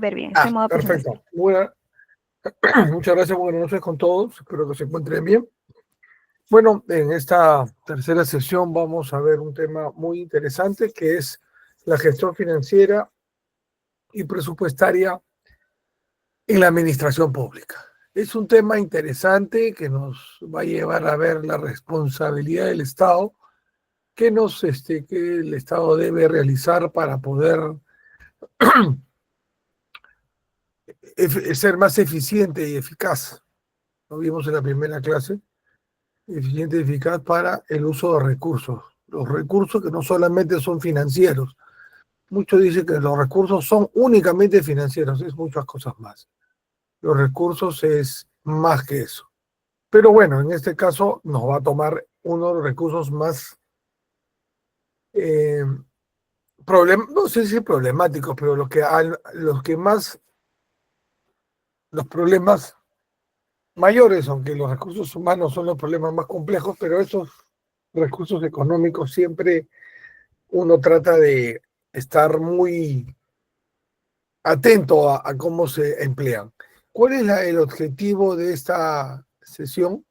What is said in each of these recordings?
ver bien, estoy en modo presentación. Perfecto. Muchas gracias, buenas noches con todos. Espero que se encuentren bien. Bueno, en esta tercera sesión vamos a ver un tema muy interesante que es la gestión financiera y presupuestaria en la administración pública. Es un tema interesante que nos va a llevar a ver la responsabilidad del Estado que el Estado debe realizar para poder ser más eficiente y eficaz. Lo vimos en la primera clase, eficiente y eficaz para el uso de recursos. Los recursos que no solamente son financieros. Muchos dicen que los recursos son únicamente financieros, es muchas cosas más. Los recursos es más que eso. Pero bueno, en este caso nos va a tomar uno de los recursos más, no sé si problemáticos, pero los problemas mayores, aunque los recursos humanos son los problemas más complejos, pero esos recursos económicos siempre uno trata de estar muy atento a cómo se emplean. ¿Cuál es el objetivo de esta sesión?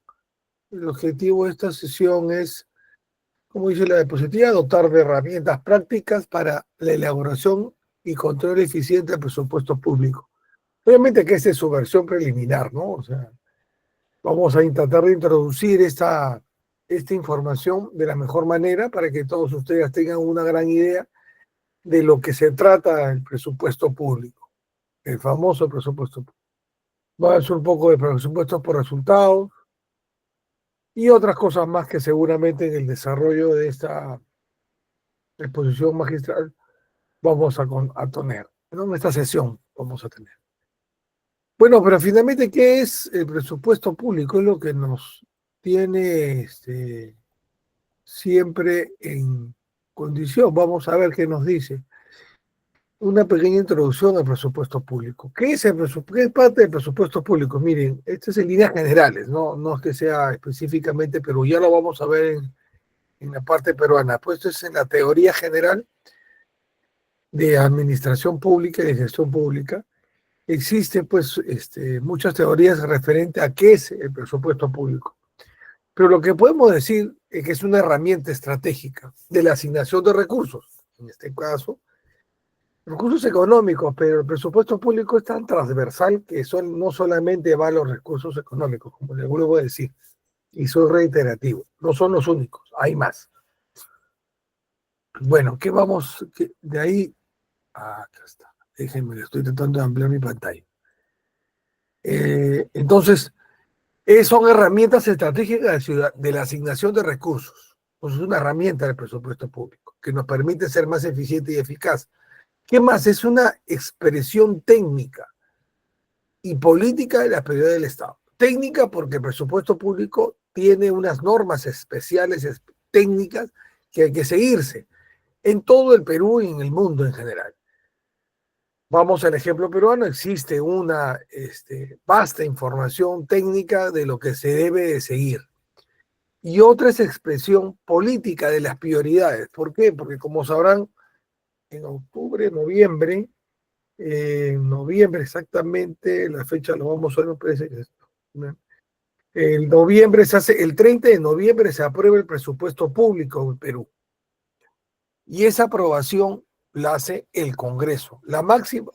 El objetivo de esta sesión es, como dice la diapositiva, dotar de herramientas prácticas para la elaboración y control eficiente del presupuesto público. Obviamente que esta es su versión preliminar, ¿no? O sea, vamos a intentar de introducir esta información de la mejor manera para que todos ustedes tengan una gran idea de lo que se trata el presupuesto público, el famoso presupuesto público. Va a ser un poco de presupuestos por resultados y otras cosas más que seguramente en el desarrollo de esta exposición magistral vamos a tener, ¿no? En esta sesión vamos a tener. Bueno, pero finalmente, ¿qué es el presupuesto público? Es lo que nos tiene siempre en condición. Vamos a ver qué nos dice. Una pequeña introducción al presupuesto público. ¿Qué es qué es parte del presupuesto público? Miren, esto es en líneas generales, no es que sea específicamente Perú, ya lo vamos a ver en la parte peruana. Pues esto es en la teoría general de administración pública y de gestión pública. Existen pues muchas teorías referentes a qué es el presupuesto público. Pero lo que podemos decir es que es una herramienta estratégica de la asignación de recursos, en este caso, recursos económicos, pero el presupuesto público es tan transversal que no solamente va a los recursos económicos, como les vuelvo a decir, y soy reiterativo, no son los únicos, hay más. Bueno, ¿qué vamos de ahí? Acá está, déjenme, estoy tratando de ampliar mi pantalla. Entonces, son herramientas estratégicas de la asignación de recursos. Pues es una herramienta del presupuesto público que nos permite ser más eficiente y eficaz. ¿Qué más? Es una expresión técnica y política de la prioridad del Estado. Técnica porque el presupuesto público tiene unas normas especiales, técnicas, que hay que seguirse en todo el Perú y en el mundo en general. Vamos al ejemplo peruano, existe una vasta información técnica de lo que se debe de seguir. Y otra es expresión política de las prioridades. ¿Por qué? Porque como sabrán, en octubre, noviembre exactamente, la fecha lo vamos a ver, me parece que el noviembre el 30 de noviembre se aprueba el presupuesto público del Perú. Y esa aprobación la hace el Congreso,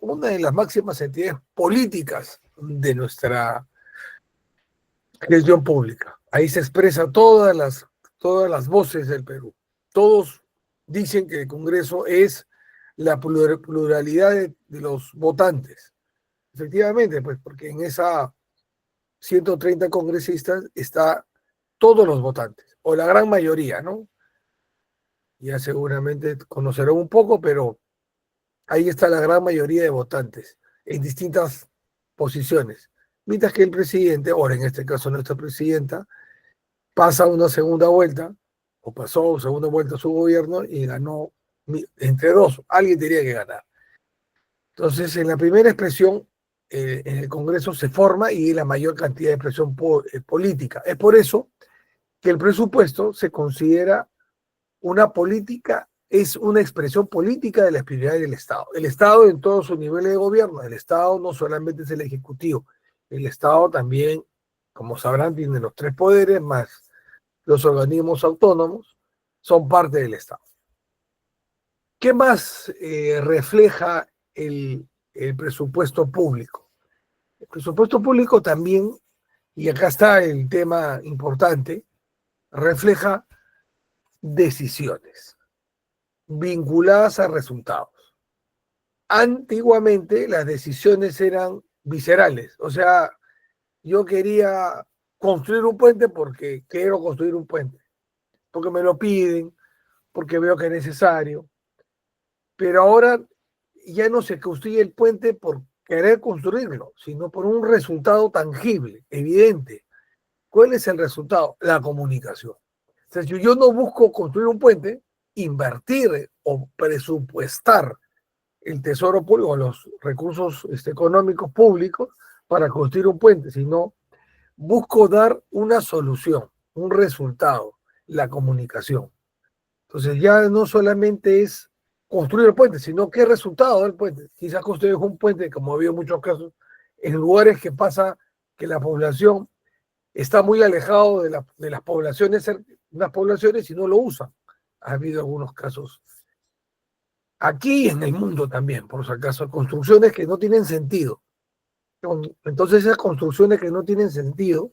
una de las máximas entidades políticas de nuestra gestión pública. Ahí se expresa todas las voces del Perú. Todos dicen que el Congreso es la pluralidad de los votantes. Efectivamente, pues porque en esa 130 congresistas está todos los votantes, o la gran mayoría, ¿no? Ya seguramente conocerán un poco, pero ahí está la gran mayoría de votantes en distintas posiciones. Mientras que el presidente, ahora en este caso nuestra presidenta, pasa una segunda vuelta, o pasó segunda vuelta su gobierno y ganó entre dos. Alguien tenía que ganar. Entonces, en la primera expresión, en el Congreso se forma y la mayor cantidad de expresión política. Es por eso que el presupuesto se considera una política es una expresión política de la espiritualidad del Estado. El Estado en todos sus niveles de gobierno, el Estado no solamente es el Ejecutivo, el Estado también, como sabrán, tiene los 3 poderes, más los organismos autónomos, son parte del Estado. ¿Qué más refleja el presupuesto público? El presupuesto público también, y acá está el tema importante, refleja decisiones vinculadas a resultados. Antiguamente las decisiones eran viscerales, o sea, yo quería construir un puente porque quiero construir un puente, porque me lo piden, porque veo que es necesario, pero ahora ya no se construye el puente por querer construirlo, sino por un resultado tangible, evidente. ¿Cuál es el resultado? La comunicación. O sea, si yo no busco construir un puente, invertir o presupuestar el tesoro público, los recursos económicos públicos para construir un puente, sino busco dar una solución, un resultado, la comunicación. Entonces ya no solamente es construir el puente, sino qué resultado del puente. Quizás construir un puente, como ha habido muchos casos, en lugares que pasa que la población está muy alejado de las poblaciones, unas poblaciones y no lo usan. Ha habido algunos casos aquí en el mundo también, por si acaso, construcciones que no tienen sentido. Entonces esas construcciones que no tienen sentido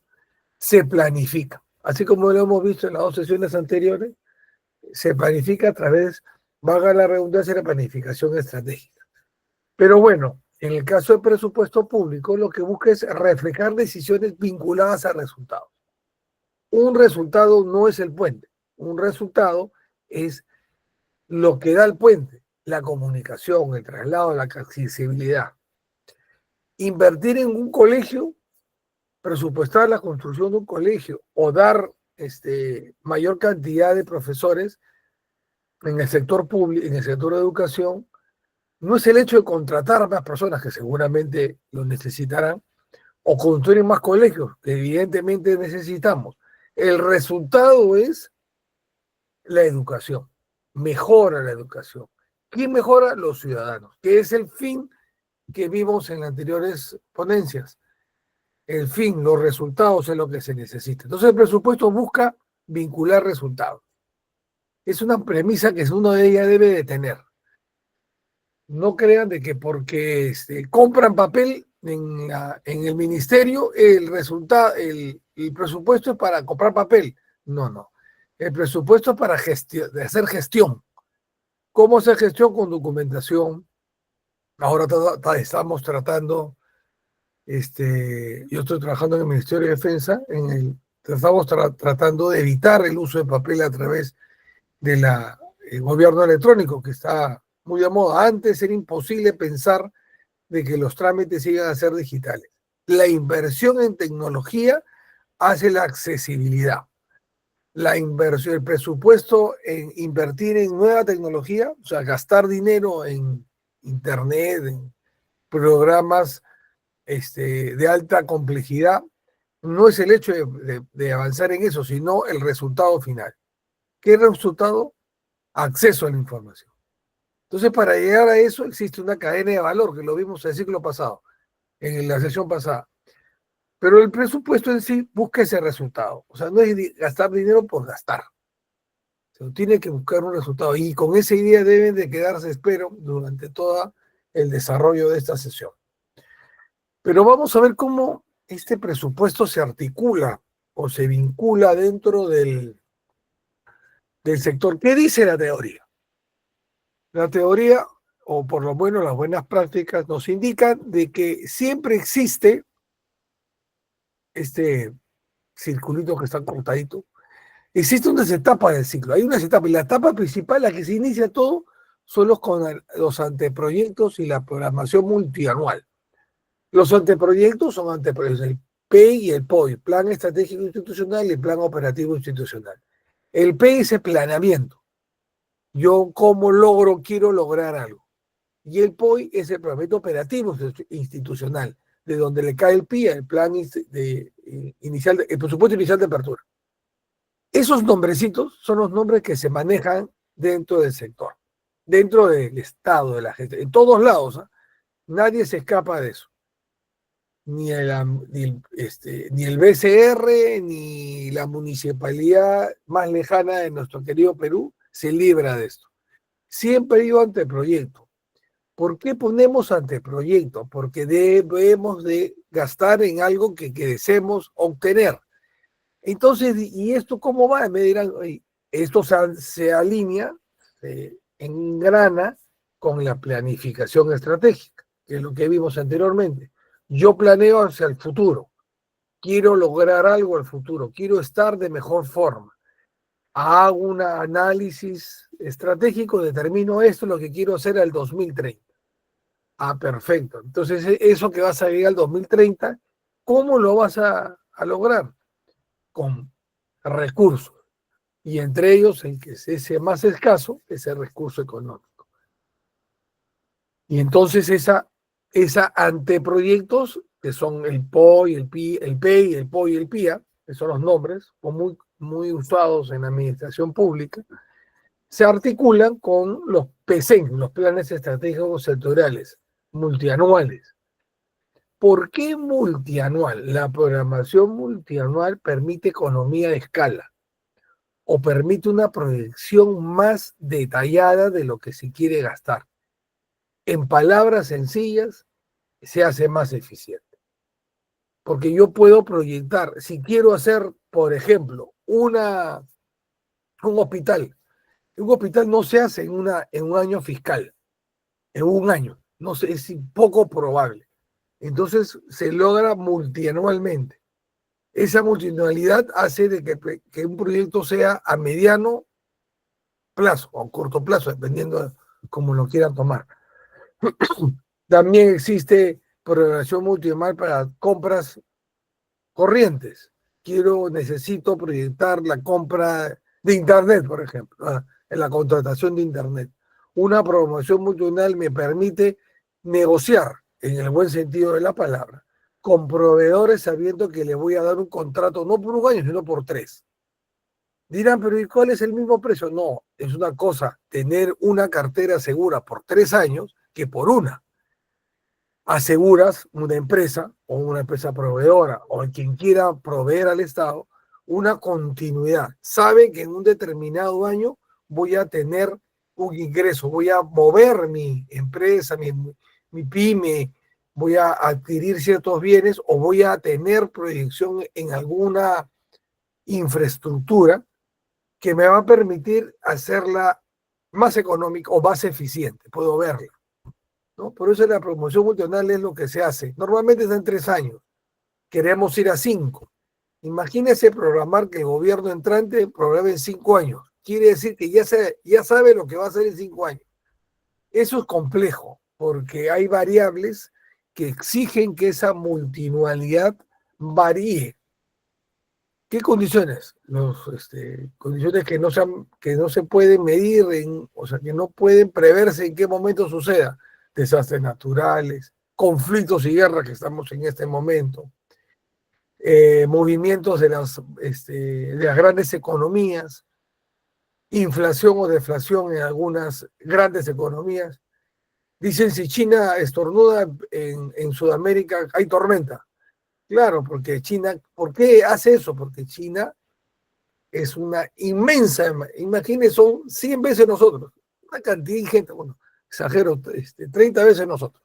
se planifican. Así como lo hemos visto en las 2 sesiones anteriores, se planifica a través, valga la redundancia, de la planificación estratégica. Pero bueno, en el caso del presupuesto público, lo que busca es reflejar decisiones vinculadas a resultados. Un resultado no es el puente, un resultado es lo que da el puente, la comunicación, el traslado, la accesibilidad. Invertir en un colegio, presupuestar la construcción de un colegio o dar mayor cantidad de profesores en el sector público, en el sector de educación, no es el hecho de contratar a más personas que seguramente lo necesitarán o construir más colegios que evidentemente necesitamos. El resultado es la educación, mejora la educación. ¿Quién mejora? Los ciudadanos, que es el fin que vimos en las anteriores ponencias. El fin, los resultados es lo que se necesita. Entonces el presupuesto busca vincular resultados. Es una premisa que uno de ellas debe de tener. No crean de que porque compran papel en el ministerio, el presupuesto es para comprar papel. No, no. El presupuesto es para hacer gestión. ¿Cómo hacer gestión? Con documentación. Ahora estamos tratando, yo estoy trabajando en el Ministerio de Defensa, estamos tratando de evitar el uso de papel a través del gobierno electrónico, que está muy de moda. Antes era imposible pensar de que los trámites iban a ser digitales. La inversión en tecnología hace la accesibilidad. La inversión, el presupuesto en invertir en nueva tecnología, o sea, gastar dinero en internet, en programas de alta complejidad, no es el hecho de avanzar en eso, sino el resultado final. ¿Qué resultado? Acceso a la información. Entonces, para llegar a eso existe una cadena de valor, que lo vimos en el ciclo pasado, en la sesión pasada. Pero el presupuesto en sí busca ese resultado. O sea, no es gastar dinero por gastar. Se tiene que buscar un resultado. Y con esa idea deben de quedarse, espero, durante todo el desarrollo de esta sesión. Pero vamos a ver cómo este presupuesto se articula o se vincula dentro del sector. ¿Qué dice la teoría? La teoría, o por lo menos las buenas prácticas, nos indican de que siempre existe este circulito que está cortadito. Existen unas etapas del ciclo. Hay unas etapas. Y la etapa principal, la que se inicia todo, son los anteproyectos y la programación multianual. Los anteproyectos son anteproyectos, el PEI y el POI, Plan Estratégico Institucional y el Plan Operativo Institucional. El PEI es el planeamiento. Yo como quiero lograr algo. Y el POI es el Planeamiento Operativo Institucional, de donde le cae el PIA, el plan inicial, el presupuesto inicial de apertura. Esos nombrecitos son los nombres que se manejan dentro del sector, dentro del Estado, de la gente, en todos lados. ¿Eh? Nadie se escapa de eso. Ni el BCR, ni la municipalidad más lejana de nuestro querido Perú se libra de esto. Siempre digo anteproyecto. ¿Por qué ponemos anteproyecto? Porque debemos de gastar en algo que deseemos obtener. Entonces, ¿y esto cómo va? Me dirán, esto se alinea, se engrana con la planificación estratégica, que es lo que vimos anteriormente. Yo planeo hacia el futuro, quiero lograr algo al futuro, quiero estar de mejor forma. Hago un análisis estratégico, determino esto, lo que quiero hacer al 2030. Ah, perfecto. Entonces, eso que vas a llegar al 2030, ¿cómo lo vas a lograr? Con recursos. Y entre ellos, el que es ese más escaso, es el recurso económico. Y entonces esa anteproyectos, que son el POI, el PEI, el POI y el PIA, que son los nombres muy, muy usados en la administración pública, se articulan con los PSEN, los planes estratégicos sectoriales, multianuales. ¿Por qué multianual? La programación multianual permite economía de escala o permite una proyección más detallada de lo que se quiere gastar. En palabras sencillas, se hace más eficiente. Porque yo puedo proyectar, si quiero hacer, por ejemplo, un hospital. Un hospital no se hace en un año fiscal, en un año. No sé, es poco probable. Entonces se logra multianualmente. Esa multianualidad hace de que un proyecto sea a mediano plazo o corto plazo, dependiendo de cómo lo quieran tomar. También existe programación multianual para compras corrientes. Necesito proyectar la compra de Internet, por ejemplo, en la contratación de Internet. Una programación multianual me permite negociar, en el buen sentido de la palabra, con proveedores sabiendo que les voy a dar un contrato no por un año, sino por 3. Dirán, pero ¿y cuál es el mismo precio? No, es una cosa tener una cartera segura por 3 años que por una. Aseguras una empresa o una empresa proveedora o quien quiera proveer al Estado una continuidad. Sabe que en un determinado año voy a tener un ingreso, voy a mover mi empresa, mi pyme, voy a adquirir ciertos bienes o voy a tener proyección en alguna infraestructura que me va a permitir hacerla más económica o más eficiente. Puedo verla. ¿No? Por eso la promoción multianual es lo que se hace. Normalmente está en 3 años. Queremos ir a 5. Imagínese programar que el gobierno entrante programe en 5 años. Quiere decir que ya sabe lo que va a hacer en 5 años. Eso es complejo, porque hay variables que exigen que esa multianualidad varíe. ¿Qué condiciones? Condiciones que no se pueden medir, o sea, que no pueden preverse en qué momento suceda. Desastres naturales, conflictos y guerras que estamos en este momento, movimientos de las grandes economías, inflación o deflación en algunas grandes economías. Dicen, si China estornuda en Sudamérica, hay tormenta. Claro, porque China, ¿por qué hace eso? Porque China es una inmensa, imagínense, son 100 veces nosotros, una cantidad ingente, bueno, exagero, 30 veces nosotros.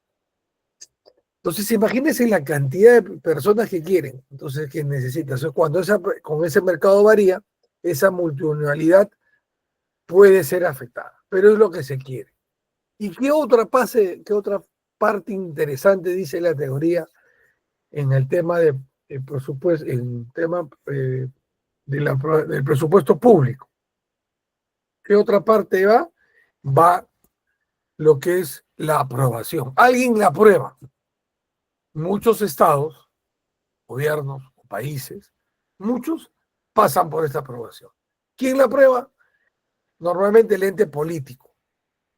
Entonces, imagínense la cantidad de personas que quieren, entonces, que necesitan. Entonces, cuando con ese mercado varía, esa multianualidad puede ser afectada, pero es lo que se quiere. ¿Y qué otra parte interesante dice la teoría en el tema de presupuesto, en el tema del presupuesto público? ¿Qué otra parte va? Va lo que es la aprobación. Alguien la aprueba. Muchos estados, gobiernos o países, muchos pasan por esta aprobación. ¿Quién la aprueba? Normalmente el ente político.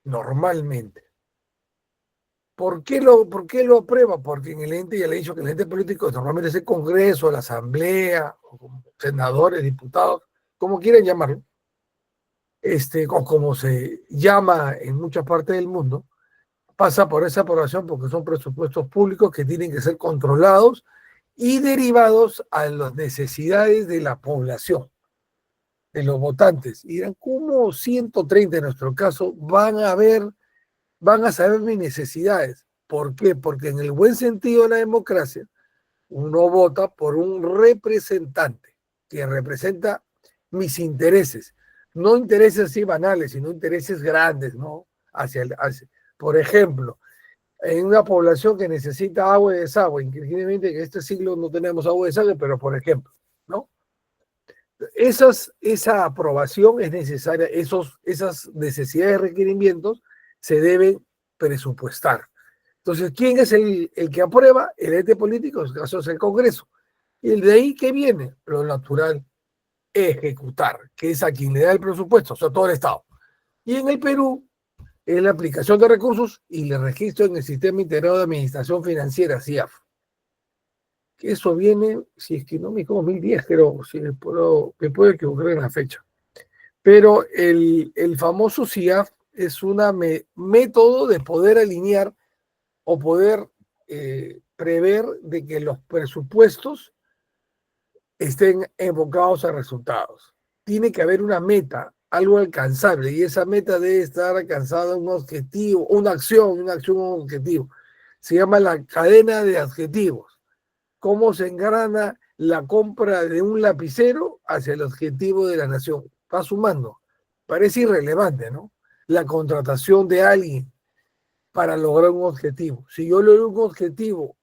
Normalmente. ¿Por qué lo aprueba? Porque en el ente, ya le he dicho que el ente político normalmente es el Congreso, la Asamblea, senadores, diputados, como quieran llamarlo. o como se llama en muchas partes del mundo, pasa por esa aprobación porque son presupuestos públicos que tienen que ser controlados y derivados a las necesidades de la población, de los votantes. Y dirán, ¿cómo 130 en nuestro caso van a saber mis necesidades? ¿Por qué? Porque en el buen sentido de la democracia, uno vota por un representante que representa mis intereses, no intereses así banales, sino intereses grandes, ¿no? Por ejemplo, en una población que necesita agua y desagüe, increíblemente que en este siglo no tenemos agua y desagüe, pero por ejemplo, ¿no? Esa aprobación es necesaria, esas necesidades y requerimientos se deben presupuestar. Entonces, ¿quién es el que aprueba? El ente político, en este caso es el Congreso. Y el de ahí, ¿qué viene? Lo natural, ejecutar, que es a quien le da el presupuesto, o sea, todo el Estado. Y en el Perú, es la aplicación de recursos y el registro en el Sistema Integrado de Administración Financiera, CIAF. Que eso viene, si es que no me equivoco, 2010, creo, si me puedo equivocar en la fecha. Pero el famoso CIAF es un método de poder alinear o poder prever de que los presupuestos estén enfocados a resultados. Tiene que haber una meta, algo alcanzable, y esa meta debe estar alcanzada un objetivo, una acción, un objetivo. Se llama la cadena de adjetivos. ¿Cómo se engrana la compra de un lapicero hacia el objetivo de la nación? Va sumando. Parece irrelevante, ¿no? La contratación de alguien para lograr un objetivo. Si yo logro un objetivo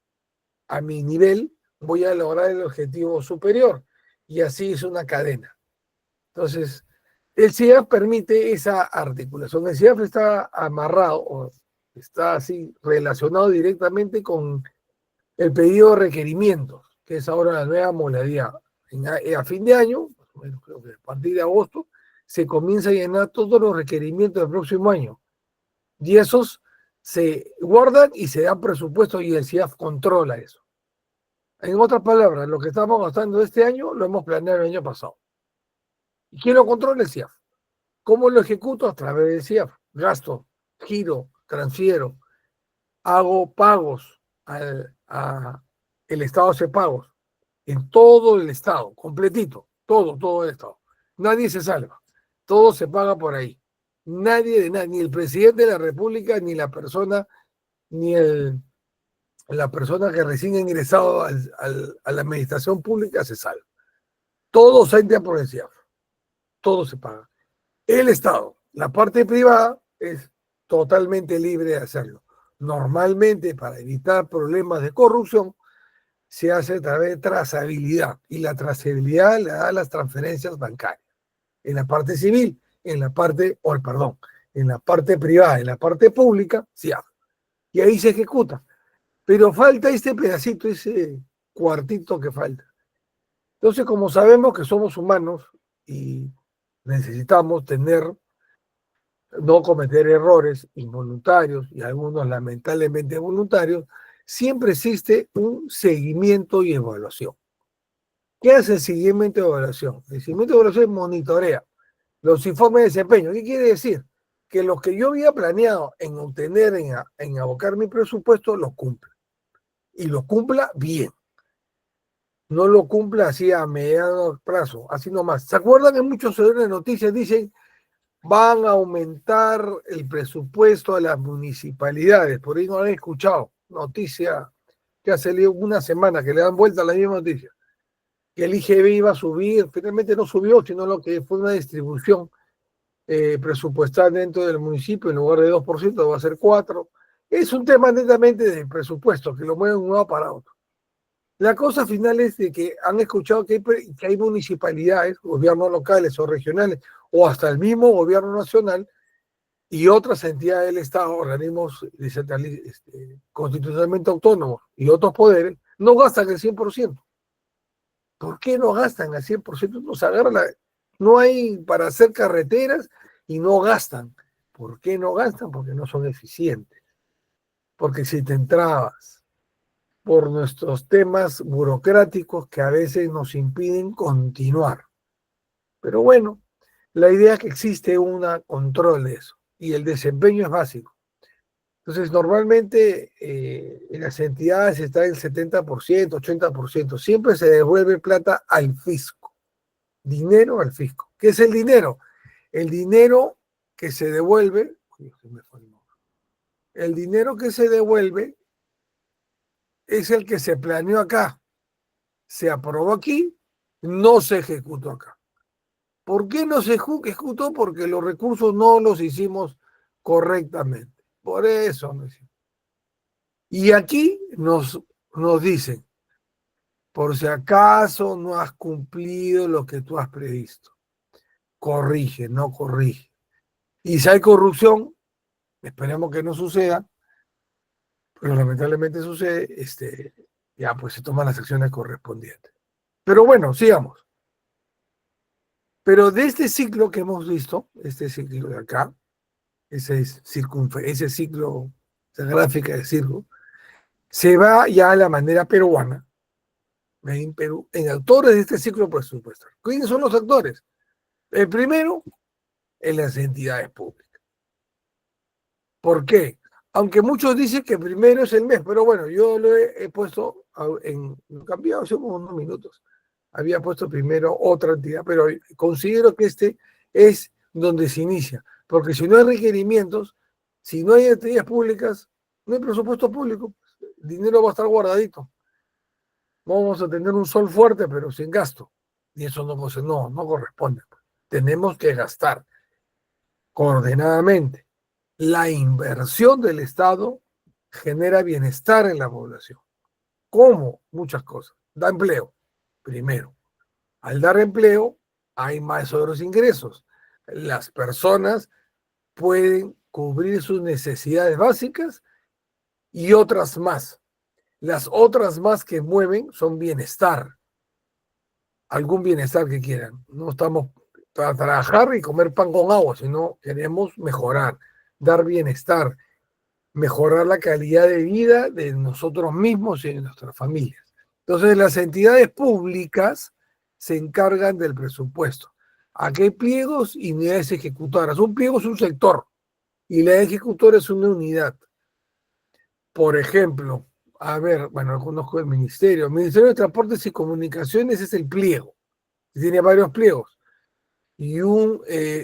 a mi nivel, voy a lograr el objetivo superior. Y así es una cadena. Entonces, el CIAF permite esa articulación. El CIAF está amarrado o está así relacionado directamente con el pedido de requerimientos, que es ahora la nueva modalidad. A fin de año, más o menos creo que a partir de agosto, se comienza a llenar todos los requerimientos del próximo año. Y esos se guardan y se dan presupuesto y el CIAF controla eso. En otras palabras, lo que estamos gastando este año lo hemos planeado el año pasado. ¿Y quién lo controla? El CIAF. ¿Cómo lo ejecuto? A través del CIAF. Gasto, giro, transfiero, hago pagos, el Estado hace pagos en todo el Estado, completito, todo el Estado. Nadie se salva, todo se paga por ahí. Nadie de nada, ni el presidente de la República, ni la persona, ni la persona que recién ha ingresado a la administración pública se salva. Todo se entra por el CIAF, todo se paga. El Estado, la parte privada es totalmente libre de hacerlo. Normalmente, para evitar problemas de corrupción, se hace a través de trazabilidad y la trazabilidad le da las transferencias bancarias. En la parte civil, en la parte privada, en la parte pública, se hace. Y ahí se ejecuta. Pero falta este pedacito, ese cuartito que falta. Entonces, como sabemos que somos humanos y necesitamos no cometer errores involuntarios y algunos lamentablemente voluntarios, siempre existe un seguimiento y evaluación. ¿Qué hace el seguimiento y evaluación? El seguimiento y evaluación monitorea los informes de desempeño. ¿Qué quiere decir? Que los que yo había planeado en obtener, en abocar mi presupuesto, los cumpla. Y lo cumpla bien. No lo cumpla así a mediano plazo, así nomás. ¿Se acuerdan que muchos de noticias dicen van a aumentar el presupuesto a las municipalidades? Por ahí no han escuchado noticia que ha salido una semana que le dan vuelta a la misma noticia. Que el IGB iba a subir, finalmente no subió, sino lo que fue una distribución presupuestal dentro del municipio, en lugar de 2%, va a ser 4%. Es un tema netamente de presupuesto, que lo mueven de un lado para otro. La cosa final es de que han escuchado que hay municipalidades, gobiernos locales o regionales, o hasta el mismo gobierno nacional y otras entidades del Estado, organismos constitucionalmente autónomos y otros poderes, no gastan el 100%. ¿Por qué no gastan al 100%? No hay para hacer carreteras y no gastan. ¿Por qué no gastan? Porque no son eficientes. Porque si te entrabas por nuestros temas burocráticos que a veces nos impiden continuar. Pero bueno, La idea es que existe un control de eso y el desempeño es básico. Entonces, normalmente en las entidades está el 70%, 80%. Siempre se devuelve plata al fisco, dinero al fisco. ¿Qué es el dinero? El dinero que se devuelve, el dinero que se devuelve es el que se planeó acá, se aprobó aquí, no se ejecutó acá. ¿Por qué no se ejecutó? Porque los recursos no los hicimos correctamente. Por eso no hicimos. Y aquí nos dicen, por si acaso no has cumplido lo que tú has previsto, corrige, no corrige. Y si hay corrupción, esperemos que no suceda, pero lamentablemente sucede, ya pues se toman las acciones correspondientes. Pero bueno, sigamos. Pero de este ciclo que hemos visto, este ciclo de acá, ese ciclo, esa gráfica de círculo, se va ya a la manera peruana, en Perú, en actores de este ciclo presupuestario. ¿Quiénes son los actores? El primero, en las entidades públicas. ¿Por qué? Aunque muchos dicen que primero es el mes, pero bueno, yo lo he puesto lo he cambiado hace unos minutos. Había puesto primero otra entidad, pero considero que este es donde se inicia, porque si no hay requerimientos, si no hay entidades públicas, no hay presupuesto público, el dinero va a estar guardadito. Vamos a tener un sol fuerte, pero sin gasto. Y eso no corresponde. Tenemos que gastar coordinadamente. La inversión del Estado genera bienestar en la población. ¿Cómo? Muchas cosas. Da empleo, primero. Al dar empleo, hay más otros ingresos. Las personas pueden cubrir sus necesidades básicas y otras más. Las otras más que mueven son bienestar, algún bienestar que quieran. No estamos para trabajar y comer pan con agua, sino queremos mejorar, dar bienestar, mejorar la calidad de vida de nosotros mismos y de nuestras familias. Entonces, las entidades públicas se encargan del presupuesto. Aquí hay pliegos y unidades ejecutoras. Un pliego es un sector y la ejecutora es una unidad. Por ejemplo, a ver, bueno, conozco el ministerio. El Ministerio de Transportes y Comunicaciones es el pliego. Tiene varios pliegos. Y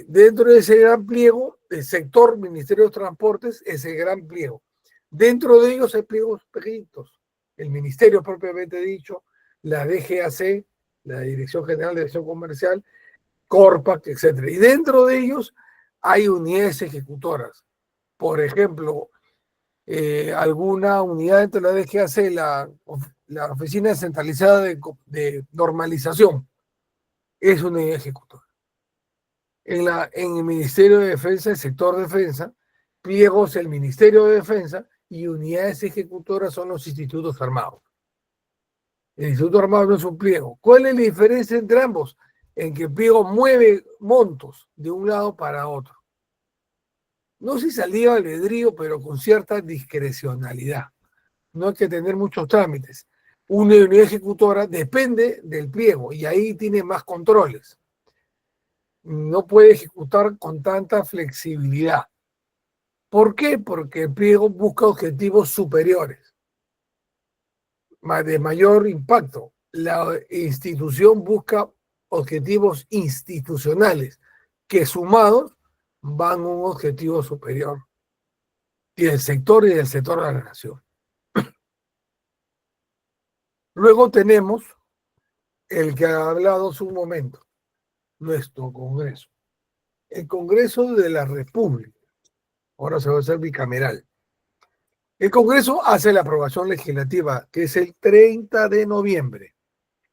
dentro de ese gran pliego, el sector Ministerio de Transportes es el gran pliego. Dentro de ellos hay pliegos pequeñitos. El ministerio propiamente dicho, la DGAC, la Dirección General de Acción Comercial, Corpac, etc. Y dentro de ellos hay unidades ejecutoras. Por ejemplo, alguna unidad dentro de la DGAC, la Oficina Centralizada de Normalización, es una unidad ejecutora. En el Ministerio de Defensa, el sector defensa, pliegos el Ministerio de Defensa y unidades ejecutoras son los institutos armados. El instituto armado no es un pliego. ¿Cuál es la diferencia entre ambos? En que el pliego mueve montos de un lado para otro. No si salía albedrío, pero con cierta discrecionalidad. No hay que tener muchos trámites. Una unidad ejecutora depende del pliego y ahí tiene más controles. No puede ejecutar con tanta flexibilidad. ¿Por qué? Porque el pliego busca objetivos superiores, de mayor impacto. La institución busca objetivos institucionales que sumados van a un objetivo superior y del sector de la nación. Luego tenemos el que ha hablado hace un momento, nuestro Congreso. El Congreso de la República, ahora se va a hacer bicameral. El Congreso hace la aprobación legislativa, que es el 30 de noviembre.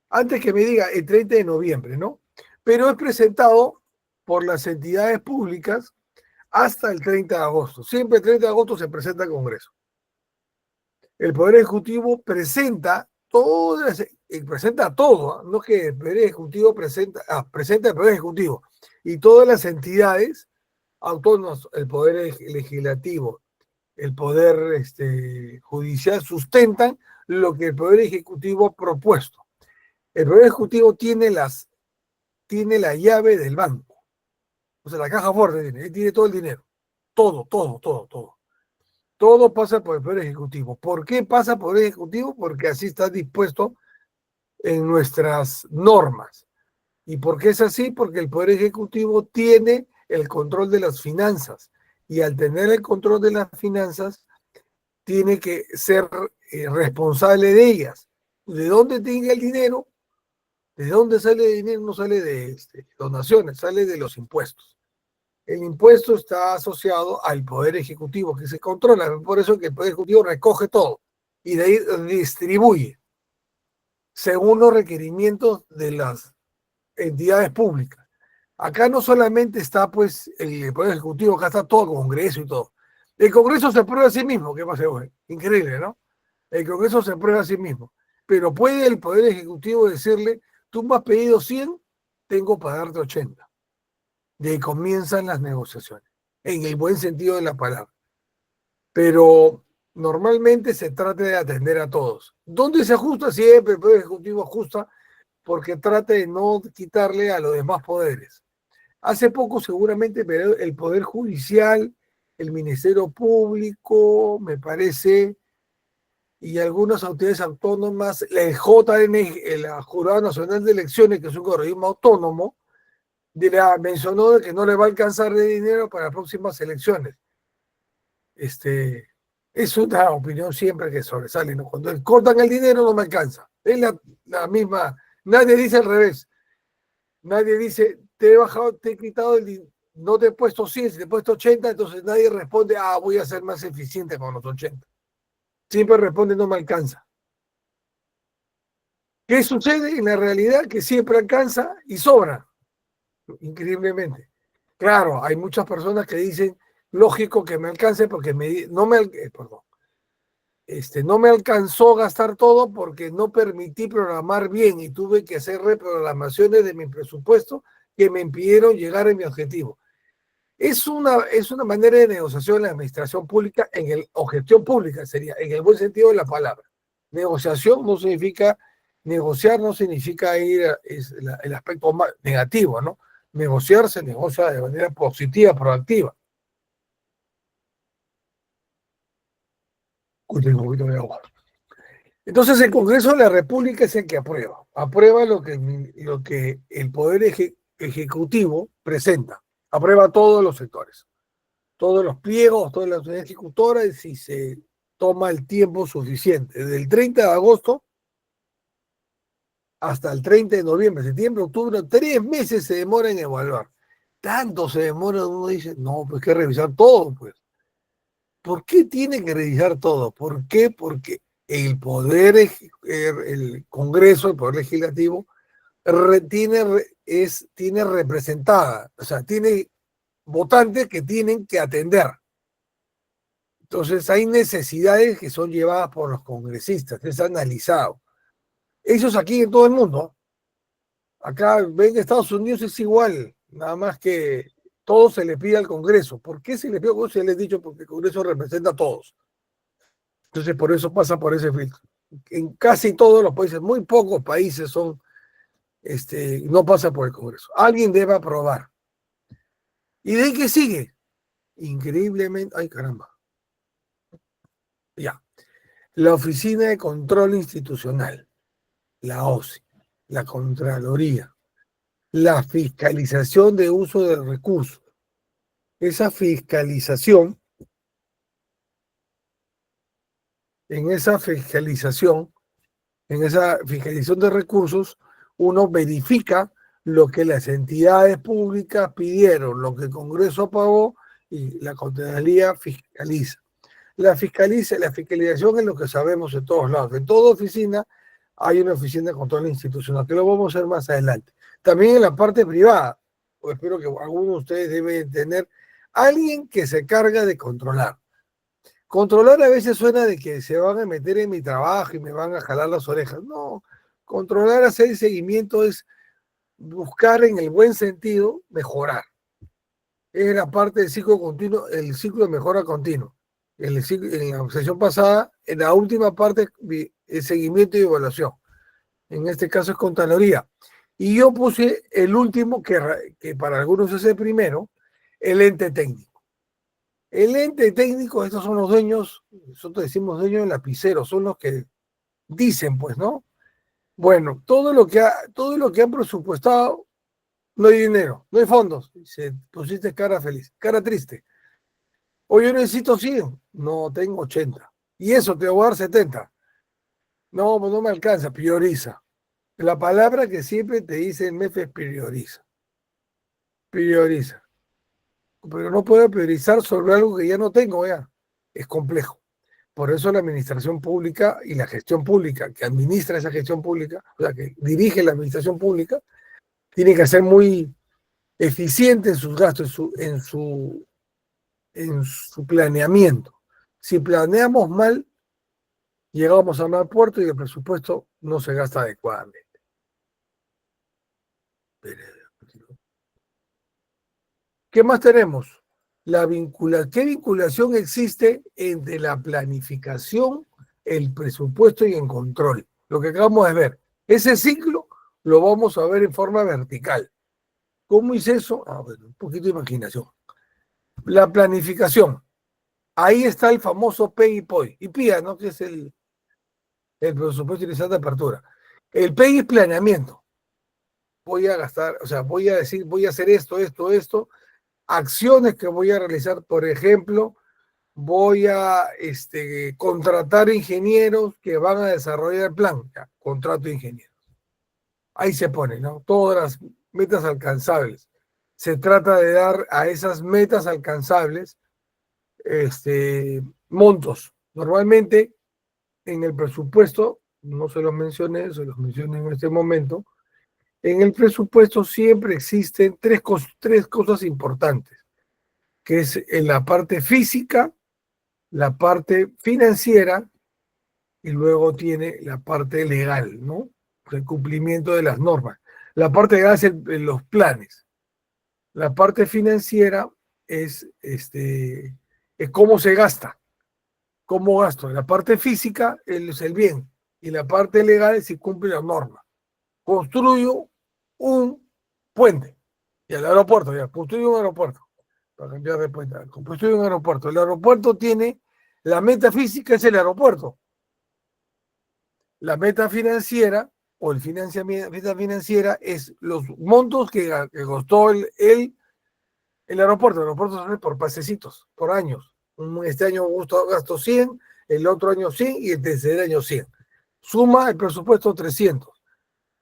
Antes que me diga el 30 de noviembre, ¿no? Pero es presentado por las entidades públicas hasta el 30 de agosto. Siempre el 30 de agosto se presenta al Congreso. El Poder Ejecutivo presenta todo, no que el Poder Ejecutivo presenta el Poder Ejecutivo y todas las entidades autónomas, el Poder Legislativo, el Poder Judicial, sustentan lo que el Poder Ejecutivo ha propuesto. El Poder Ejecutivo tiene la llave del banco. O sea, la caja fuerte tiene todo el dinero. Todo, todo, todo, todo. Todo pasa por el Poder Ejecutivo. ¿Por qué pasa por el Ejecutivo? Porque así está dispuesto en nuestras normas. ¿Y por qué es así? Porque el Poder Ejecutivo tiene el control de las finanzas. Y al tener el control de las finanzas, tiene que ser responsable de ellas. ¿De dónde tiene el dinero? ¿De dónde sale el dinero? No sale de donaciones, sale de los impuestos. El impuesto está asociado al Poder Ejecutivo, que se controla. Por eso que el Poder Ejecutivo recoge todo y de ahí distribuye según los requerimientos de las entidades públicas. Acá no solamente está pues el Poder Ejecutivo, acá está todo el Congreso y todo. El Congreso se aprueba a sí mismo, ¿qué pasa, güey? Increíble, ¿no? El Congreso se aprueba a sí mismo. Pero puede el Poder Ejecutivo decirle, tú me has pedido 100, tengo para darte 80. De ahí comienzan las negociaciones, en el buen sentido de la palabra. Pero normalmente se trata de atender a todos. ¿Dónde se ajusta? Siempre el Poder Ejecutivo ajusta porque trata de no quitarle a los demás poderes. Hace poco seguramente el Poder Judicial, el Ministerio Público, me parece, y algunas autoridades autónomas, el JN, la Jurado Nacional de Elecciones, que es un organismo autónomo, mencionó que no le va a alcanzar de dinero para las próximas elecciones. Es una opinión siempre que sobresale, ¿no? Cuando cortan el dinero no me alcanza. Es la misma, nadie dice al revés. Nadie dice, te he bajado, te he quitado no te he puesto 100, te he puesto 80, entonces nadie responde, voy a ser más eficiente con los 80. Siempre responde, no me alcanza. ¿Qué sucede? En la realidad que siempre alcanza y sobra, increíblemente. Claro, hay muchas personas que dicen, lógico que me alcance porque no me alcanzó a gastar todo porque no permití programar bien y tuve que hacer reprogramaciones de mi presupuesto que me impidieron llegar a mi objetivo. Es una manera de negociación en la administración pública, o gestión pública sería, en el buen sentido de la palabra. Negociación no significa, negociar no significa el aspecto más negativo, ¿no? Negociar se negocia de manera positiva, proactiva. Un poquito de agua. Entonces el Congreso de la República es el que aprueba. Aprueba lo que el Poder Ejecutivo presenta. Aprueba todos los sectores, todos los pliegos, todas las unidades ejecutoras, si se toma el tiempo suficiente. Desde el 30 de agosto hasta el 30 de noviembre, septiembre, octubre, 3 meses se demora en evaluar. Tanto se demora, uno dice, no, pues hay que revisar todo, pues. ¿Por qué tiene que revisar todo? ¿Por qué? Porque el el Congreso, el Poder Legislativo, tiene representada, o sea, tiene votantes que tienen que atender. Entonces hay necesidades que son llevadas por los congresistas, es analizado. Eso es aquí en todo el mundo. Acá ven Estados Unidos es igual, nada más que todo se le pide al Congreso. ¿Por qué se le pide al Congreso? Ya les he dicho, porque el Congreso representa a todos. Entonces por eso pasa por ese filtro. En casi todos los países, muy pocos países no pasa por el Congreso. Alguien debe aprobar. ¿Y de ahí qué sigue? Increíblemente, ay caramba. Ya. La Oficina de Control Institucional, la OSI, la Contraloría, la fiscalización de uso de recursos. Esa fiscalización, en esa fiscalización, de recursos, uno verifica lo que las entidades públicas pidieron, lo que el Congreso aprobó y la Contraloría fiscaliza. La fiscalización es lo que sabemos en todos lados. En toda oficina hay una oficina de control institucional, que lo vamos a ver más adelante. También en la parte privada, pues espero que algunos de ustedes deben tener alguien que se carga de controlar. Controlar a veces suena de que se van a meter en mi trabajo y me van a jalar las orejas. No, controlar, hacer el seguimiento es buscar en el buen sentido mejorar. Es la parte del ciclo continuo, el ciclo de mejora continuo. En la sesión pasada, en la última parte, el seguimiento y evaluación. En este caso es Contraloría. Y yo puse el último, que para algunos es el primero, el ente técnico. El ente técnico, estos son los dueños, nosotros decimos dueños del lapicero, son los que dicen, pues, ¿no? Bueno, todo lo que han presupuestado, no hay dinero, no hay fondos. Se pusiste cara feliz, cara triste. Oye, yo necesito 100, no tengo 80. Y eso te voy a dar 70. No, pues no me alcanza, prioriza. La palabra que siempre te dice el MEF es prioriza. Prioriza. Pero no puedo priorizar sobre algo que ya no tengo, ya. Es complejo. Por eso la administración pública y la gestión pública, que administra esa gestión pública, o sea, que dirige la administración pública, tiene que ser muy eficiente en sus gastos, en su planeamiento. Si planeamos mal, llegamos a mal puerto y el presupuesto no se gasta adecuadamente. ¿Qué más tenemos? ¿Qué vinculación existe entre la planificación, el presupuesto y el control? Lo que acabamos de ver. Ese ciclo lo vamos a ver en forma vertical. ¿Cómo hice eso? Bueno, un poquito de imaginación. La planificación. Ahí está el famoso PI y POI. Y PIA, ¿no? Que es el presupuesto inicial de apertura. El PI es planeamiento. Voy a gastar, o sea, voy a decir, voy a hacer esto, esto, esto. Acciones que voy a realizar, por ejemplo, voy a contratar ingenieros que van a desarrollar el plan. Ya, contrato ingenieros. Ahí se pone, ¿no? Todas las metas alcanzables. Se trata de dar a esas metas alcanzables montos. Normalmente en el presupuesto, no se los mencioné, se los mencioné en este momento, en el presupuesto siempre existen tres cosas importantes, que es en la parte física, la parte financiera y luego tiene la parte legal, ¿no? El cumplimiento de las normas. La parte legal es los planes. La parte financiera es cómo se gasta, cómo gasto. La parte física es el bien y la parte legal es si cumple las normas. Construyo un puente y el aeropuerto, ya, construyo un aeropuerto para cambiar de puente. Construyo un aeropuerto. El aeropuerto tiene, la meta física es el aeropuerto. La meta financiera o el financiamiento, meta financiera es los montos que costó el aeropuerto. El aeropuerto sale por pasecitos, por años. Este año gasto 100, el otro año 100 y el tercer año 100. Suma el presupuesto 300.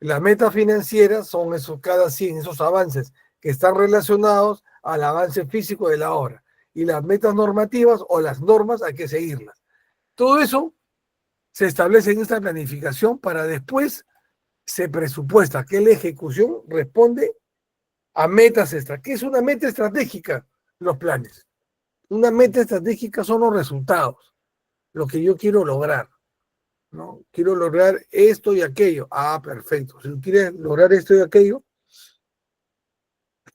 Las metas financieras son esos cada 100, esos avances que están relacionados al avance físico de la obra. Y las metas normativas o las normas hay que seguirlas. Todo eso se establece en esta planificación para después se presupuesta que la ejecución responde a metas extra. ¿Qué es una meta estratégica? Los planes. Una meta estratégica son los resultados, lo que yo quiero lograr, ¿no? Quiero lograr esto y aquello. Ah, perfecto. Si quieres lograr esto y aquello,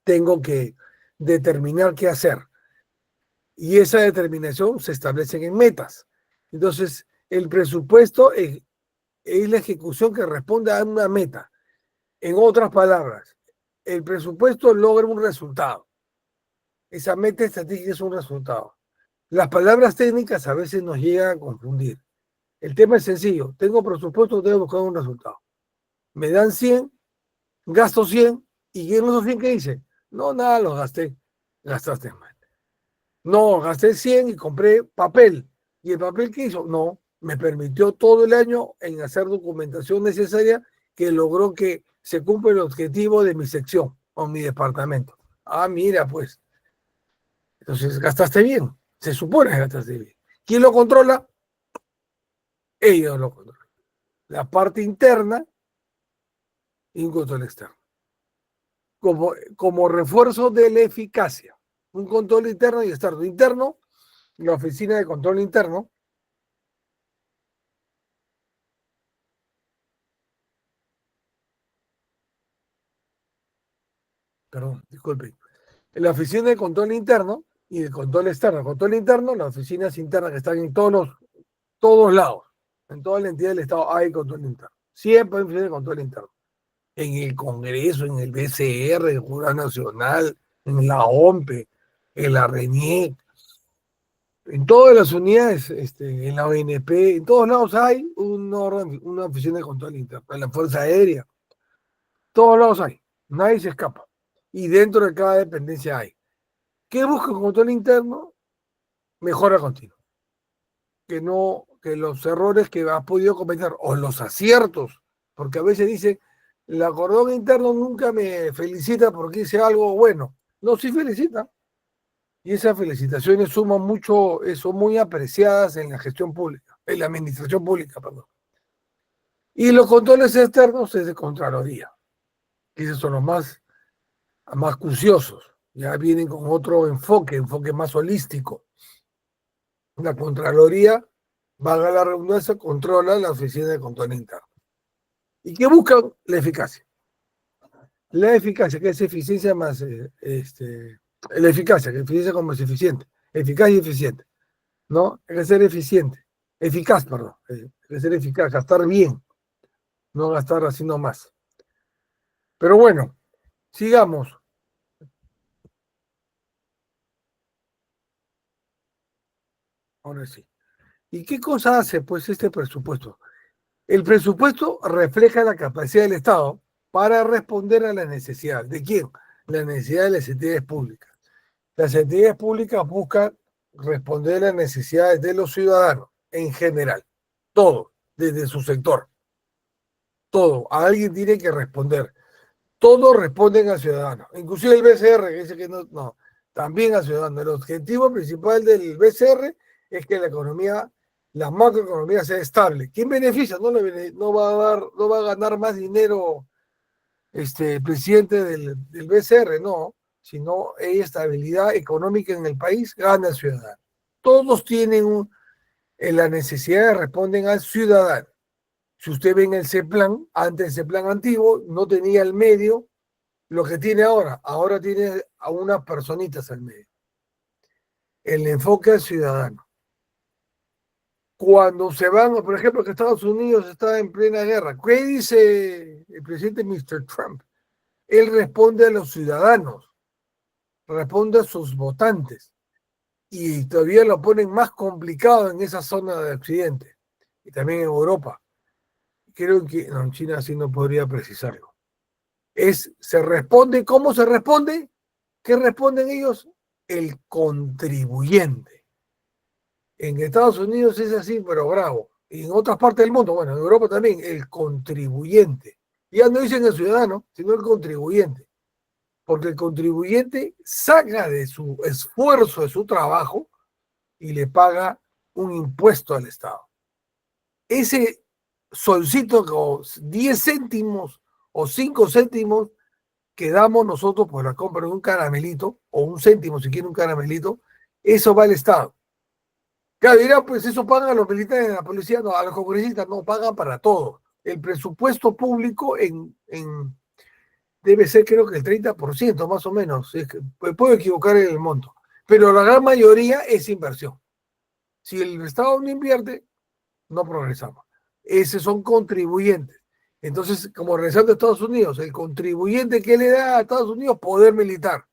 tengo que determinar qué hacer. Y esa determinación se establece en metas. Entonces, el presupuesto es la ejecución que responde a una meta. En otras palabras, el presupuesto logra un resultado. Esa meta estratégica es un resultado. Las palabras técnicas a veces nos llegan a confundir. El tema es sencillo. Tengo presupuesto, tengo que buscar un resultado. Me dan 100, gasto 100, y en esos 100, ¿qué hice? No, nada, los gasté. Gastaste mal. No, gasté 100 y compré papel. ¿Y el papel qué hizo? No, me permitió todo el año en hacer documentación necesaria que logró que se cumpla el objetivo de mi sección o mi departamento. Ah, mira, pues. Entonces gastaste bien. Se supone que gastaste bien. ¿Quién lo controla? Ellos lo controlan. La parte interna y un control externo. Como refuerzo de la eficacia. Un control interno y externo. Interno, la oficina de control interno. Perdón, disculpen. La oficina de control interno y el control externo. El control interno, las oficinas internas que están en todos lados. En toda la entidad del Estado hay control interno. Siempre hay oficina de control interno. En el Congreso, en el BCR, en el Jurado Nacional, en la OMPE. en la RENIEC, en todas las unidades, en la ONP, en todos lados hay una oficina de control interno, en la Fuerza Aérea, todos lados hay, nadie se escapa. Y dentro de cada dependencia hay. ¿Qué busca el control interno? Mejora continua. Que los errores que has podido cometer o los aciertos, porque a veces dice, el cordón interno nunca me felicita porque hice algo bueno. No, sí felicita. Y esas felicitaciones suman mucho, son muy apreciadas en la gestión pública, en la administración pública, perdón. Y los controles externos es de Contraloría. Esos son los más acuciosos. Ya vienen con otro enfoque más holístico. La Contraloría, valga la redundancia, controla la oficina de control interno. ¿Y qué buscan? La eficacia. La eficacia, que es eficiencia más, la eficacia, que eficiencia como es eficiente, eficaz y eficiente, ¿no? Hay que ser eficiente, eficaz, perdón, hay que ser eficaz, gastar bien, no gastar haciendo más. Pero bueno, sigamos. Ahora sí. ¿Y qué cosa hace, pues, este presupuesto? El presupuesto refleja la capacidad del Estado para responder a las necesidades. ¿De quién? La necesidad de las entidades públicas. Las entidades públicas buscan responder a las necesidades de los ciudadanos en general. Todo, desde su sector. Todo. Alguien tiene que responder. Todos responden al ciudadano. Inclusive el BCR, que dice que no, también al ciudadano. El objetivo principal del BCR es que la economía, la macroeconomía sea estable. ¿Quién beneficia? No va a ganar más dinero el presidente del BCR, no, sino hay estabilidad económica en el país, gana el ciudadano. Todos tienen la necesidad de responden al ciudadano. Si usted ve en el CEPLAN, antes del CEPLAN antiguo, no tenía el medio lo que tiene ahora. Ahora tiene a unas personitas al medio. El enfoque al ciudadano. Cuando se van, por ejemplo, que Estados Unidos está en plena guerra, ¿qué dice el presidente Mr. Trump? Él responde a los ciudadanos, responde a sus votantes. Y todavía lo ponen más complicado en esa zona de Occidente y también en Europa. Creo que no, en China sí no podría precisarlo. Se responde, ¿cómo se responde? ¿Qué responden ellos? El contribuyente. En Estados Unidos es así, pero bravo. Y en otras partes del mundo, bueno, en Europa también, el contribuyente. Ya no dicen el ciudadano, sino el contribuyente. Porque el contribuyente saca de su esfuerzo, de su trabajo, y le paga un impuesto al Estado. Ese solcito con 10 céntimos o 5 céntimos que damos nosotros por la compra de un caramelito, o un céntimo si quiere un caramelito, eso va al Estado. Claro, dirá, pues eso pagan a los militares de la policía, no, a los congresistas no, pagan para todo. El presupuesto público debe ser creo que el 30% más o menos, puedo equivocar en el monto, pero la gran mayoría es inversión. Si el Estado no invierte, no progresamos. Esos son contribuyentes. Entonces, como regresando a Estados Unidos, el contribuyente que le da a Estados Unidos poder militar.